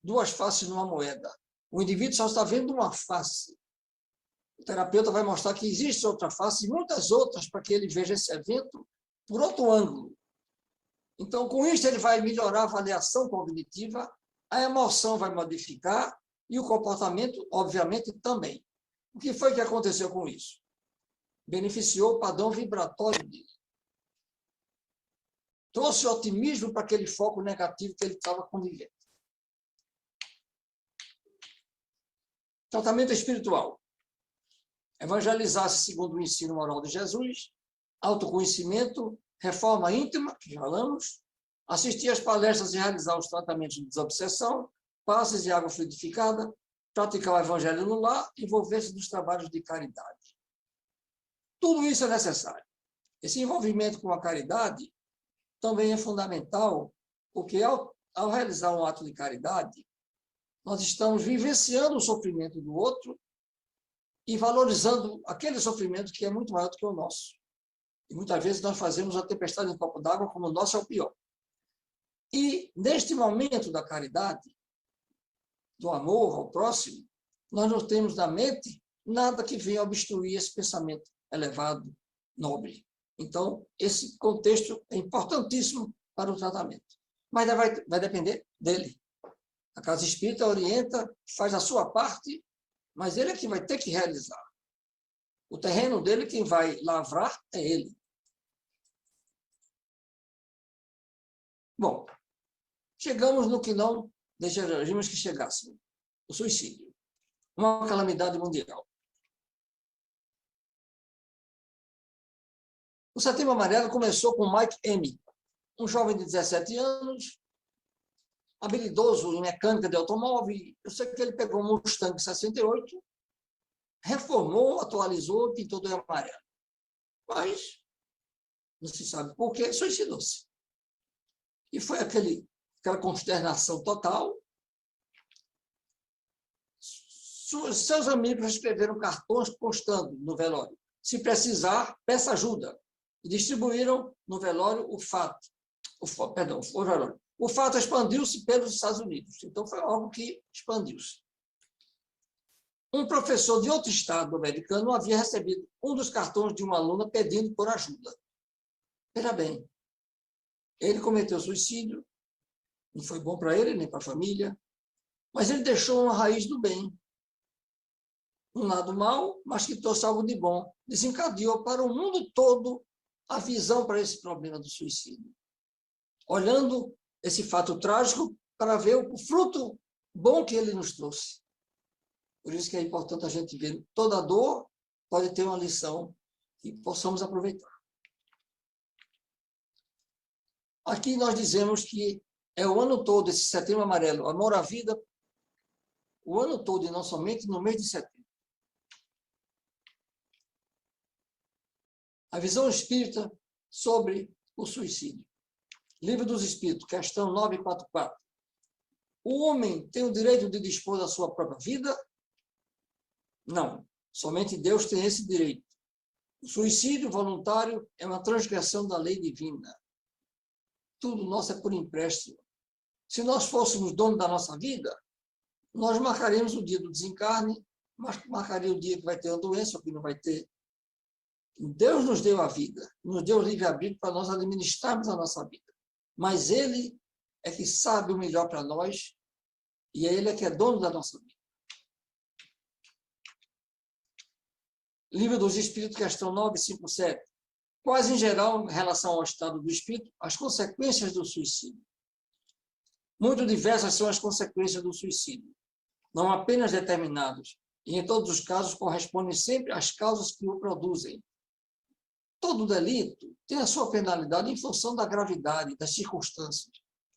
duas faces numa moeda. O indivíduo só está vendo uma face. O terapeuta vai mostrar que existe outra face e muitas outras para que ele veja esse evento por outro ângulo. Então, com isso, ele vai melhorar a avaliação cognitiva, a emoção vai modificar e o comportamento, obviamente, também. O que foi que aconteceu com isso? Beneficiou o padrão vibratório dele. Trouxe otimismo para aquele foco negativo que ele estava convivendo. Tratamento espiritual. Evangelizar-se segundo o ensino moral de Jesus, autoconhecimento, reforma íntima, que já falamos, assistir às palestras e realizar os tratamentos de desobsessão, passes de água fluidificada, praticar o evangelho no lar, envolver-se nos trabalhos de caridade. Tudo isso é necessário. Esse envolvimento com a caridade também é fundamental, porque ao realizar um ato de caridade, nós estamos vivenciando o sofrimento do outro e valorizando aquele sofrimento que é muito maior do que o nosso. E muitas vezes nós fazemos a tempestade em um copo d'água como o nosso é o pior. E, neste momento da caridade, do amor ao próximo, nós não temos na mente nada que venha obstruir esse pensamento elevado, nobre. Então, esse contexto é importantíssimo para o tratamento. Mas vai depender dele. A casa espírita orienta, faz a sua parte, mas ele é que vai ter que realizar. O terreno dele, quem vai lavrar é ele. Bom, chegamos no que não desejaríamos que chegássemos, o suicídio. Uma calamidade mundial. O Setembro Amarelo começou com Mike M., um jovem de 17 anos, habilidoso em mecânica de automóvel. Eu sei que ele pegou um Mustang 68, reformou, atualizou, pintou de amarelo. Mas, não se sabe por que, suicidou-se. E foi aquela consternação total. Seus amigos escreveram cartões postando no velório: se precisar, peça ajuda. E distribuíram no velório o fato. O velório. O fato expandiu-se pelos Estados Unidos. Então, foi algo que expandiu-se. Um professor de outro estado americano havia recebido um dos cartões de uma aluna pedindo por ajuda. Veja bem, ele cometeu suicídio, não foi bom para ele nem para a família, mas ele deixou uma raiz do bem. Um lado mau, mas que trouxe algo de bom. Desencadeou para o mundo todo a visão para esse problema do suicídio. Olhando esse fato trágico para ver o fruto bom que ele nos trouxe. Por isso que é importante a gente ver toda dor pode ter uma lição que possamos aproveitar. Aqui nós dizemos que é o ano todo, esse Setembro Amarelo, amor à vida, o ano todo e não somente no mês de setembro. A visão espírita sobre o suicídio. Livro dos Espíritos, questão 944. O homem tem o direito de dispor da sua própria vida? Não. Somente Deus tem esse direito. O suicídio voluntário é uma transgressão da lei divina. Tudo nosso é por empréstimo. Se nós fôssemos donos da nossa vida, nós marcaríamos o dia do desencarne, marcaria o dia que vai ter uma doença ou que não vai ter. Deus nos deu a vida, nos deu o livre-arbítrio para nós administrarmos a nossa vida. Mas Ele é que sabe o melhor para nós e é Ele que é dono da nossa vida. Livro dos Espíritos, questão 957. Quais, em geral, em relação ao estado do espírito, as consequências do suicídio? Muito diversas são as consequências do suicídio, não apenas determinadas, e em todos os casos correspondem sempre às causas que o produzem. Todo delito tem a sua penalidade em função da gravidade, das circunstâncias.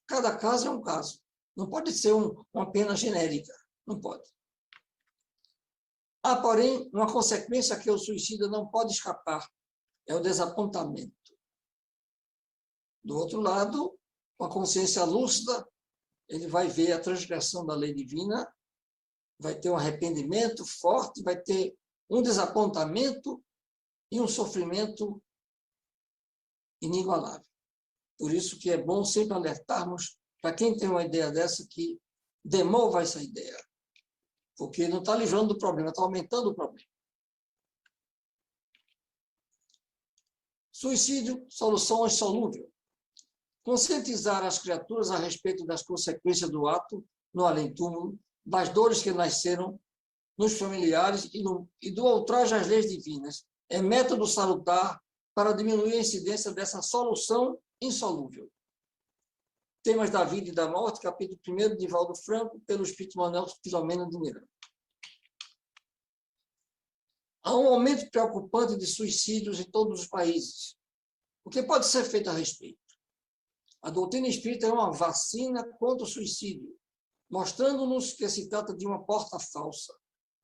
Cada caso é um caso. Não pode ser uma pena genérica. Não pode. Há, porém, uma consequência que o suicida não pode escapar. É o desapontamento. Do outro lado, com a consciência lúcida, ele vai ver a transgressão da lei divina, vai ter um arrependimento forte, vai ter um desapontamento e um sofrimento inigualável. Por isso que é bom sempre alertarmos para quem tem uma ideia dessa que demova essa ideia, porque não está livrando do problema, está aumentando o problema. Suicídio, solução insolúvel. Conscientizar as criaturas a respeito das consequências do ato no além-túmulo, das dores que nasceram nos familiares e do ultraje às leis divinas é método salutar para diminuir a incidência dessa solução insolúvel. Temas da Vida e da Morte, capítulo 1 de Valdo Franco, pelo Espírito Manuel Filomeno de Miranda. Há um aumento preocupante de suicídios em todos os países. O que pode ser feito a respeito? A doutrina espírita é uma vacina contra o suicídio, mostrando-nos que se trata de uma porta falsa,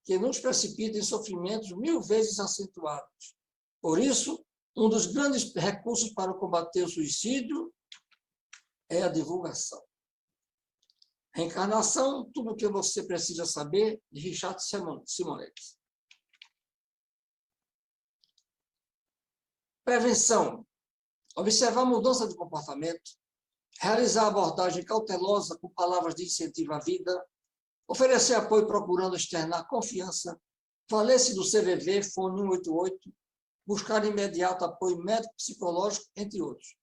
que nos precipita em sofrimentos 1000 vezes acentuados. Por isso, um dos grandes recursos para combater o suicídio é a divulgação. Reencarnação, tudo o que você precisa saber, de Richard Simonetti. Prevenção. Observar a mudança de comportamento, realizar abordagem cautelosa com palavras de incentivo à vida, oferecer apoio procurando externar confiança, valer-se do CVV, fone 188, buscar imediato apoio médico-psicológico, entre outros.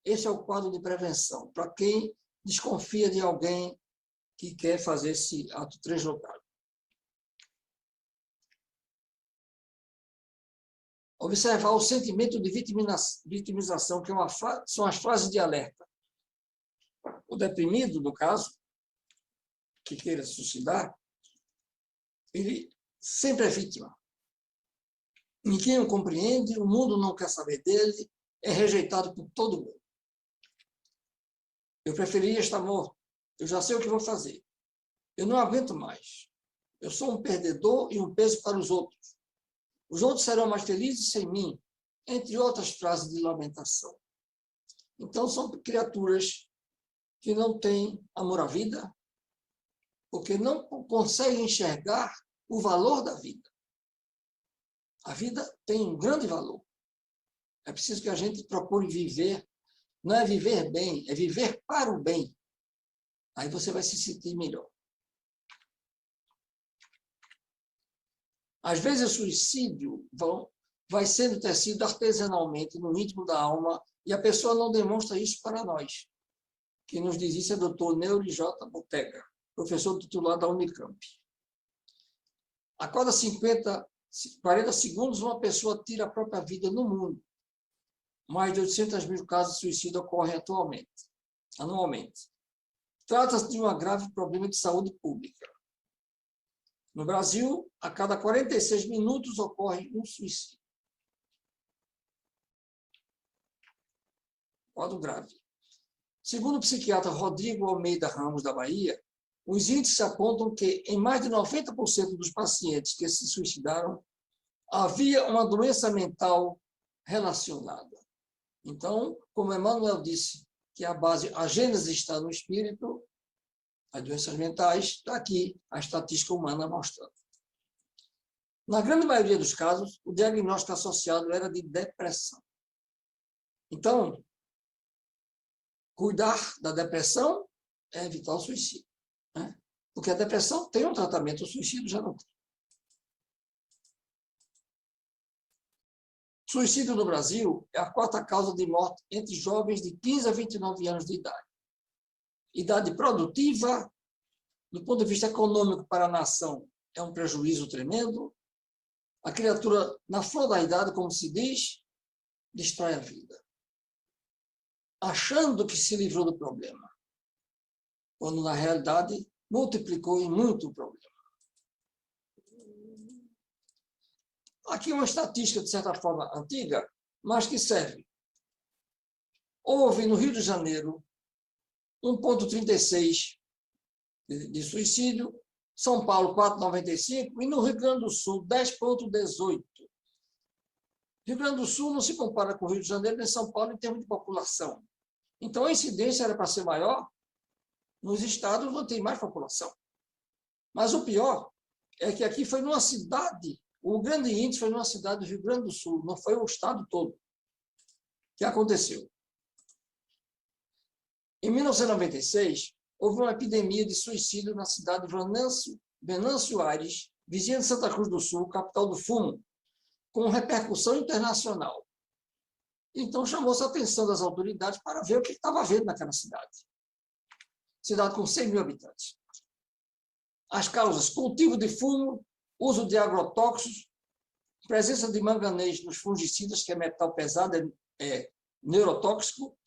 Esse é o quadro de prevenção, para quem desconfia de alguém que quer fazer esse ato translocado. Observar o sentimento de vitimização, que são as frases de alerta. O deprimido, no caso, que queira se suicidar, ele sempre é vítima. Ninguém o compreende, o mundo não quer saber dele, é rejeitado por todo mundo. Eu preferia estar morto. Eu já sei o que vou fazer. Eu não aguento mais. Eu sou um perdedor e um peso para os outros. Os outros serão mais felizes sem mim, entre outras frases de lamentação. Então, são criaturas que não têm amor à vida, porque não conseguem enxergar o valor da vida. A vida tem um grande valor. É preciso que a gente procure viver. Não é viver bem, é viver para o bem. Aí você vai se sentir melhor. Às vezes o suicídio vai sendo tecido artesanalmente no íntimo da alma e a pessoa não demonstra isso para nós. Quem nos diz isso é o Dr. Neuri J. Bottega, professor titular da Unicamp. A cada 40 segundos, uma pessoa tira a própria vida no mundo. Mais de 800 mil casos de suicídio ocorrem anualmente. Trata-se de um grave problema de saúde pública. No Brasil, a cada 46 minutos ocorre um suicídio. Quadro grave. Segundo o psiquiatra Rodrigo Almeida Ramos, da Bahia, os índices apontam que, em mais de 90% dos pacientes que se suicidaram, havia uma doença mental relacionada. Então, como Emmanuel disse, que a gênese está no espírito, as doenças mentais, está aqui a estatística humana mostrando. Na grande maioria dos casos, o diagnóstico associado era de depressão. Então, cuidar da depressão é evitar o suicídio, né? Porque a depressão tem um tratamento, o suicídio já não tem. Suicídio no Brasil é a quarta causa de morte entre jovens de 15 a 29 anos de idade. Idade produtiva, do ponto de vista econômico para a nação, é um prejuízo tremendo. A criatura, na flor da idade, como se diz, destrói a vida, achando que se livrou do problema, quando, na realidade, multiplicou em muito o problema. Aqui uma estatística, de certa forma, antiga, mas que serve. Houve, no Rio de Janeiro, 1,36 de suicídio, São Paulo, 4,95, e no Rio Grande do Sul, 10,18. Rio Grande do Sul não se compara com o Rio de Janeiro nem São Paulo em termos de população. Então, a incidência era para ser maior, nos estados não tem mais população. Mas o pior é que aqui foi numa cidade, o grande índice foi numa cidade do Rio Grande do Sul, não foi o estado todo. O que aconteceu? Em 1996, houve uma epidemia de suicídio na cidade de Venâncio Aires, vizinha de Santa Cruz do Sul, capital do fumo, com repercussão internacional. Então, chamou-se a atenção das autoridades para ver o que estava havendo naquela cidade. Cidade com 100 mil habitantes. As causas: cultivo de fumo, uso de agrotóxicos, presença de manganês nos fungicidas, que é metal pesado, é neurotóxico,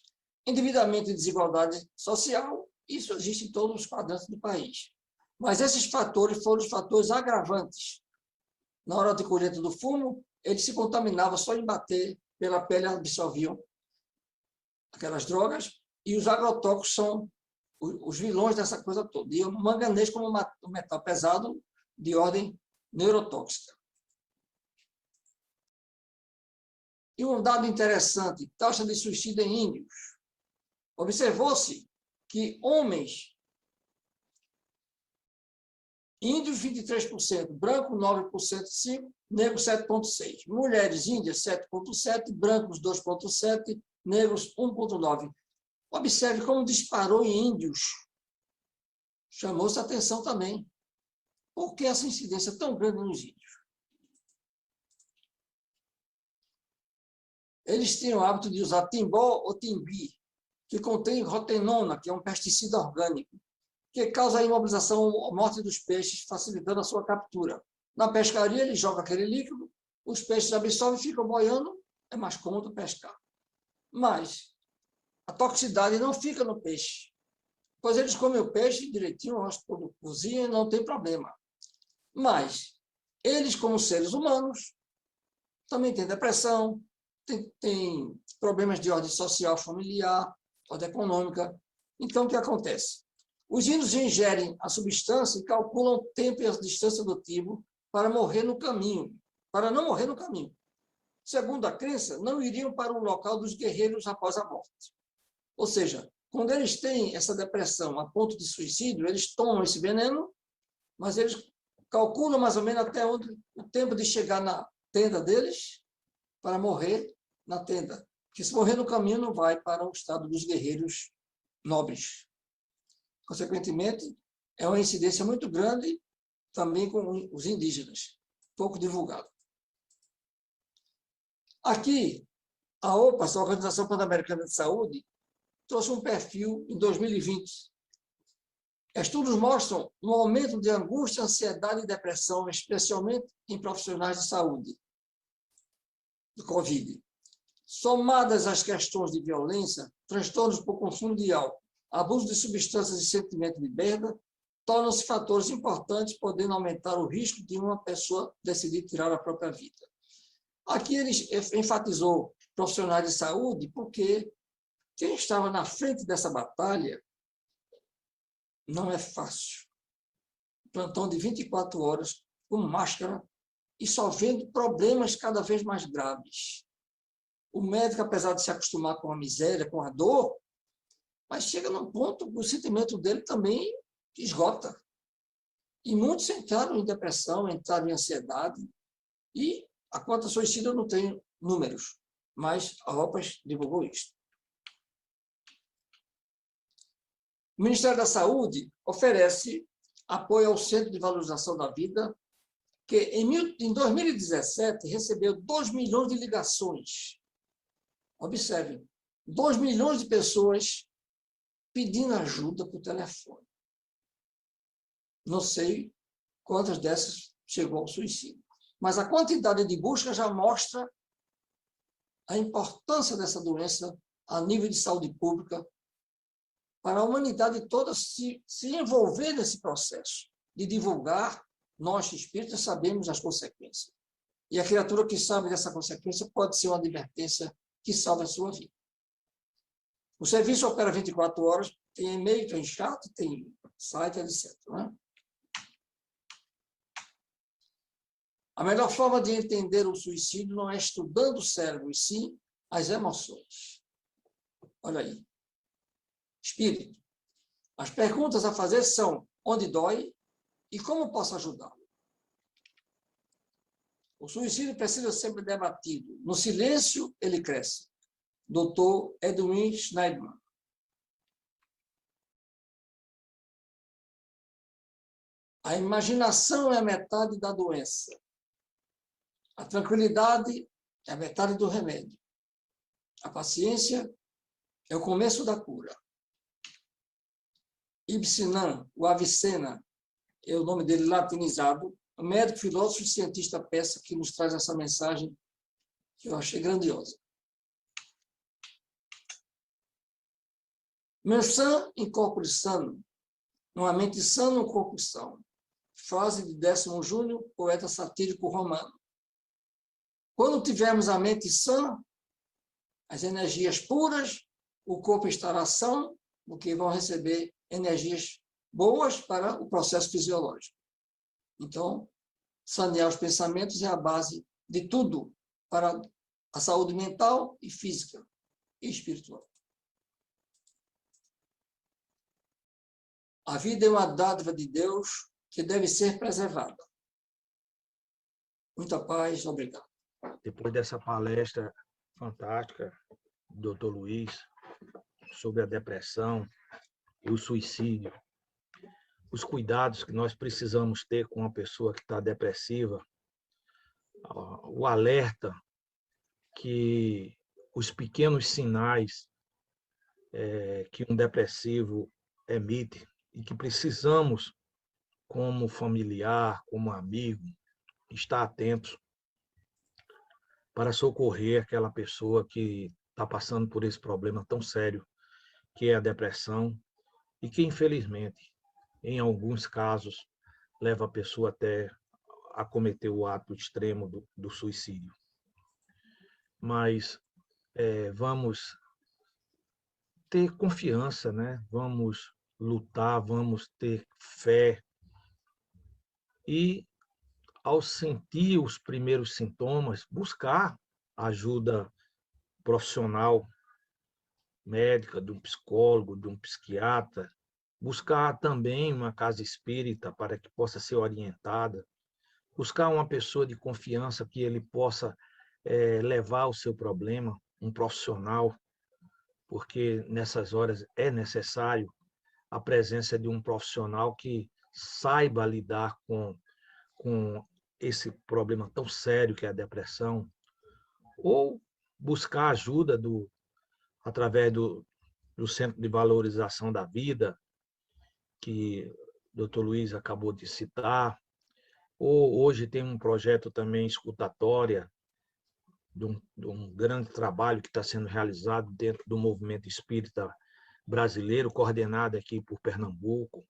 endividamento e desigualdade social. Isso existe em todos os quadrantes do país. Mas esses fatores foram os fatores agravantes. Na hora de colheita do fumo, ele se contaminava só em bater, pela pele absorviam aquelas drogas, e os agrotóxicos são os vilões dessa coisa toda. E o manganês como um metal pesado de ordem neurotóxica. E um dado interessante: taxa de suicídio em índios. Observou-se que homens, índios 23%, branco 9%, 5%, negros 7,6%. Mulheres índias 7,7%, brancos 2,7%, negros 1,9%. Observe como disparou em índios. Chamou-se a atenção também. Por que essa incidência tão grande nos índios? Eles tinham o hábito de usar timbó ou timbi, que contém rotenona, que é um pesticida orgânico, que causa a imobilização ou morte dos peixes, facilitando a sua captura. Na pescaria, ele joga aquele líquido, os peixes absorvem e ficam boiando, é mais cômodo pescar. Mas a toxicidade não fica no peixe, pois eles comem o peixe direitinho, quando cozinham, não tem problema. Mas eles, como seres humanos, também têm depressão, têm problemas de ordem social, familiar, ordem econômica. Então, o que acontece? Os índios ingerem a substância e calculam o tempo e a distância do tiro para morrer no caminho, para não morrer no caminho. Segundo a crença, não iriam para o local dos guerreiros após a morte. Ou seja, quando eles têm essa depressão a ponto de suicídio, eles tomam esse veneno, mas eles calculam mais ou menos até onde o tempo de chegar na tenda deles para morrer na tenda. Porque se morrer no caminho, não vai para o estado dos guerreiros nobres. Consequentemente, é uma incidência muito grande também com os indígenas, pouco divulgado. Aqui, a OPAS, a Organização Pan-Americana de Saúde, trouxe um perfil em 2020. Estudos mostram um aumento de angústia, ansiedade e depressão, especialmente em profissionais de saúde do Covid. Somadas às questões de violência, transtornos por consumo de álcool, abuso de substâncias e sentimento de perda, tornam-se fatores importantes, podendo aumentar o risco de uma pessoa decidir tirar a própria vida. Aqui ele enfatizou profissionais de saúde, porque quem estava na frente dessa batalha não é fácil. Plantão de 24 horas, com máscara, e só vendo problemas cada vez mais graves. O médico, apesar de se acostumar com a miséria, com a dor, mas chega num ponto que o sentimento dele também esgota. E muitos entraram em depressão, entraram em ansiedade, e a conta suicida eu não tenho números, mas a OPAS divulgou isso. O Ministério da Saúde oferece apoio ao Centro de Valorização da Vida, que em 2017 recebeu 2 milhões de ligações. Observem, 2 milhões de pessoas pedindo ajuda por telefone. Não sei quantas dessas chegou ao suicídio, mas a quantidade de busca já mostra a importância dessa doença a nível de saúde pública para a humanidade toda se envolver nesse processo de divulgar. Nós, espíritas, sabemos as consequências. E a criatura que sabe dessa consequência pode ser uma advertência que salva a sua vida. O serviço opera 24 horas, tem e-mail, tem chat, tem site, etc. Né? A melhor forma de entender o suicídio não é estudando o cérebro, e sim as emoções. Olha aí. Espírito. As perguntas a fazer são: onde dói e como posso ajudá-lo? O suicídio precisa ser debatido. No silêncio, ele cresce. Dr. Edwin Schneiderman. A imaginação é a metade da doença. A tranquilidade é a metade do remédio. A paciência é o começo da cura. Ibn o Avicena, é o nome dele latinizado, um médico, filósofo e cientista persa que nos traz essa mensagem que eu achei grandiosa. Mensã in corpore sano, uma mente sã no corpo são. Frase de Décimo Júnior, poeta satírico romano. Quando tivermos a mente sã, as energias puras, o corpo estará são, porque vão receber energias boas para o processo fisiológico. Então, sanear os pensamentos é a base de tudo para a saúde mental e física e espiritual. A vida é uma dádiva de Deus que deve ser preservada. Muita paz, obrigado. Depois dessa palestra fantástica, Dr. Luiz, sobre a depressão e o suicídio, os cuidados que nós precisamos ter com uma pessoa que está depressiva, o alerta que os pequenos sinais que um depressivo emite e que precisamos, como familiar, como amigo, estar atentos para socorrer aquela pessoa que está passando por esse problema tão sério, que é a depressão, e que, infelizmente, em alguns casos, leva a pessoa até a cometer o ato extremo do suicídio. Mas vamos ter confiança, né? Vamos lutar, vamos ter fé. E, ao sentir os primeiros sintomas, buscar ajuda profissional, médica, de um psicólogo, de um psiquiatra, buscar também uma casa espírita para que possa ser orientada, buscar uma pessoa de confiança que ele possa levar o seu problema, um profissional, porque nessas horas é necessário a presença de um profissional que saiba lidar com esse problema tão sério que é a depressão, ou buscar ajuda através do Centro de Valorização da Vida, que o Dr. Luiz acabou de citar, ou hoje tem um projeto também escutatória, de um grande trabalho que está sendo realizado dentro do movimento espírita brasileiro, coordenado aqui por Pernambuco,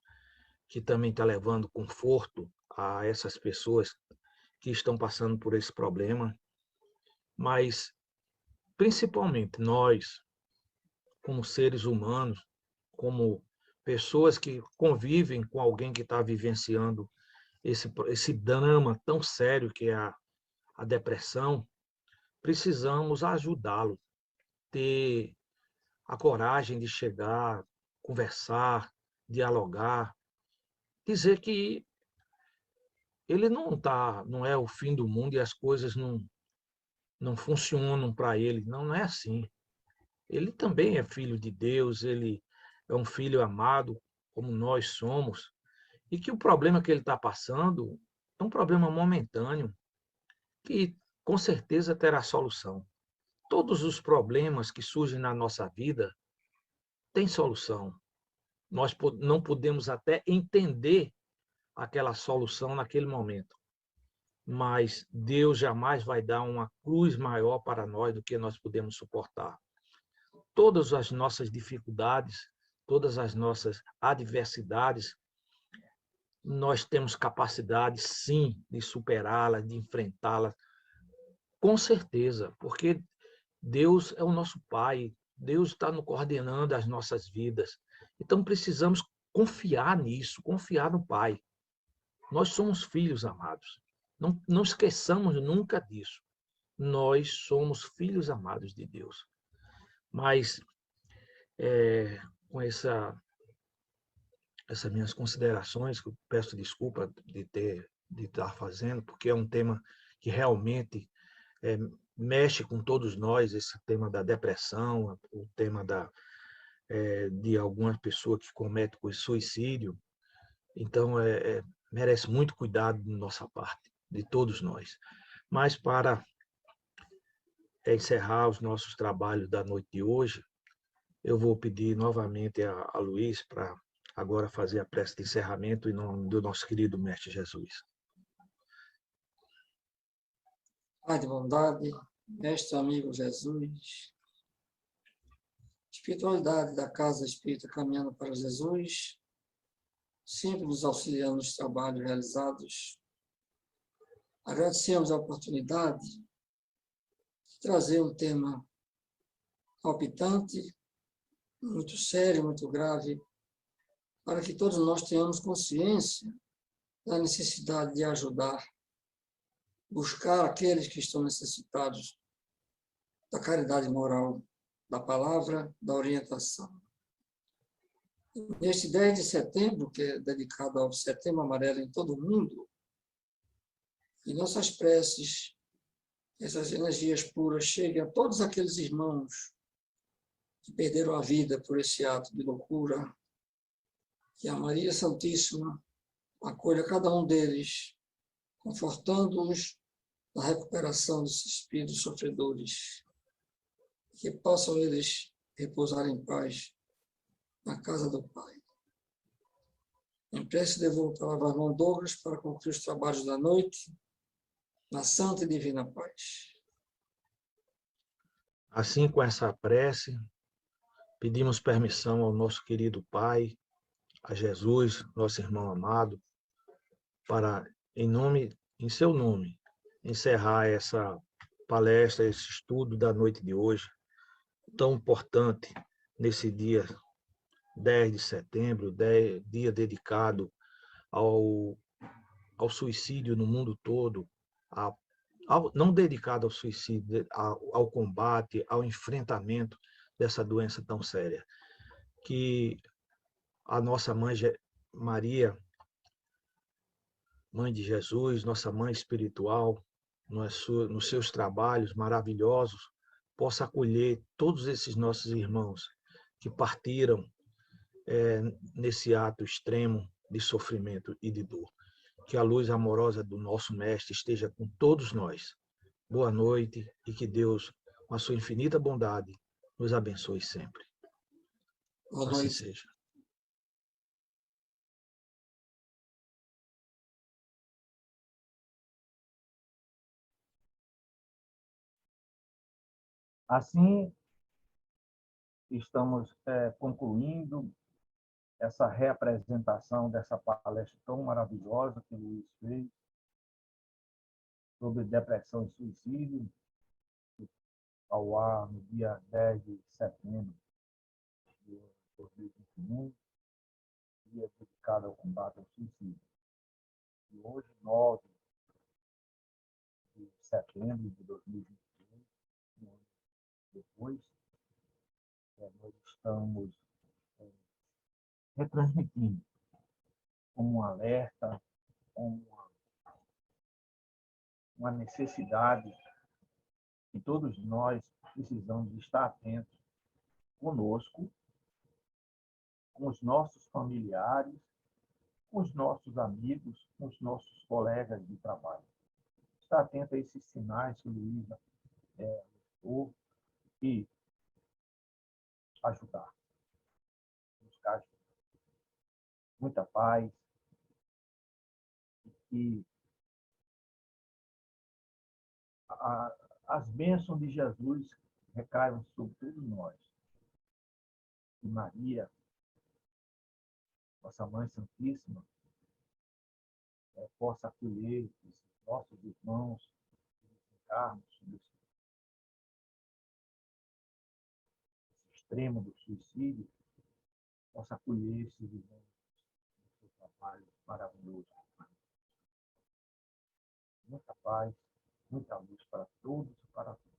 que também está levando conforto a essas pessoas que estão passando por esse problema. Mas, principalmente, nós, como seres humanos, como pessoas que convivem com alguém que está vivenciando esse drama tão sério que é a depressão, precisamos ajudá-lo, ter a coragem de chegar, conversar, dialogar, dizer que ele não é o fim do mundo e as coisas não funcionam para ele. Não é assim. Ele também é filho de Deus, ele é um filho amado, como nós somos, e que o problema que ele está passando é um problema momentâneo, que com certeza terá solução. Todos os problemas que surgem na nossa vida têm solução. Nós não podemos até entender aquela solução naquele momento, mas Deus jamais vai dar uma cruz maior para nós do que nós podemos suportar. Todas as nossas dificuldades, todas as nossas adversidades, nós temos capacidade, sim, de superá-las, de enfrentá-las, com certeza, porque Deus é o nosso Pai, Deus está nos coordenando as nossas vidas. Então, precisamos confiar nisso, confiar no Pai. Nós somos filhos amados. Não esqueçamos nunca disso. Nós somos filhos amados de Deus. Mas, com essas minhas considerações, que eu peço desculpa de estar fazendo, porque é um tema que realmente mexe com todos nós, esse tema da depressão, o tema de algumas pessoas que cometem suicídio. Então, merece muito cuidado da nossa parte, de todos nós. Mas, para encerrar os nossos trabalhos da noite de hoje, eu vou pedir novamente a Luiz para agora fazer a prece de encerramento em nome do nosso querido Mestre Jesus. Pai de bondade, Mestre amigo Jesus, espiritualidade da Casa Espírita Caminhando para Jesus, sempre nos auxiliando nos trabalhos realizados. Agradecemos a oportunidade de trazer um tema palpitante, muito sério, muito grave, para que todos nós tenhamos consciência da necessidade de ajudar, buscar aqueles que estão necessitados da caridade moral, da palavra, da orientação. Neste 10 de setembro, que é dedicado ao Setembro Amarelo em todo o mundo, e nossas preces, essas energias puras cheguem a todos aqueles irmãos que perderam a vida por esse ato de loucura, que a Maria Santíssima acolha cada um deles, confortando-os na recuperação desses espíritos sofredores, que possam eles repousar em paz na casa do Pai. Em prece, devolvo a palavra ao irmão Douglas para concluir os trabalhos da noite, na santa e divina paz. Assim, com essa prece, pedimos permissão ao nosso querido Pai, a Jesus, nosso irmão amado, para, em seu nome, encerrar essa palestra, esse estudo da noite de hoje, tão importante nesse dia 10 de setembro, dia dedicado ao suicídio no mundo todo, não dedicado ao suicídio, ao combate, ao enfrentamento dessa doença tão séria. Que a nossa mãe Maria, mãe de Jesus, nossa mãe espiritual, nos seus trabalhos maravilhosos, possa acolher todos esses nossos irmãos que partiram nesse ato extremo de sofrimento e de dor. Que a luz amorosa do nosso Mestre esteja com todos nós. Boa noite e que Deus, com a sua infinita bondade, nos abençoe sempre. Boa Assim noite. seja. Assim, estamos concluindo essa reapresentação dessa palestra tão maravilhosa que o Luiz fez sobre depressão e suicídio, ao ar no dia 10 de setembro de 2021, dia dedicado ao combate ao suicídio. E hoje, 9 de setembro de 2021, um ano depois, nós estamos retransmitindo como um alerta, como uma necessidade que todos nós precisamos estar atentos conosco, com os nossos familiares, com os nossos amigos, com os nossos colegas de trabalho. Estar atento a esses sinais que o Luísa mostrou e ajudar, buscar ajuda. Muita paz e as bênçãos de Jesus recaiam sobre todos nós. E Maria, nossa Mãe Santíssima, possa acolher esses nossos irmãos que desencarnam sobre esse extremo do suicídio, possa acolher esses irmãos no seu trabalho maravilhoso. Muita paz, muita luz para todos e para todos.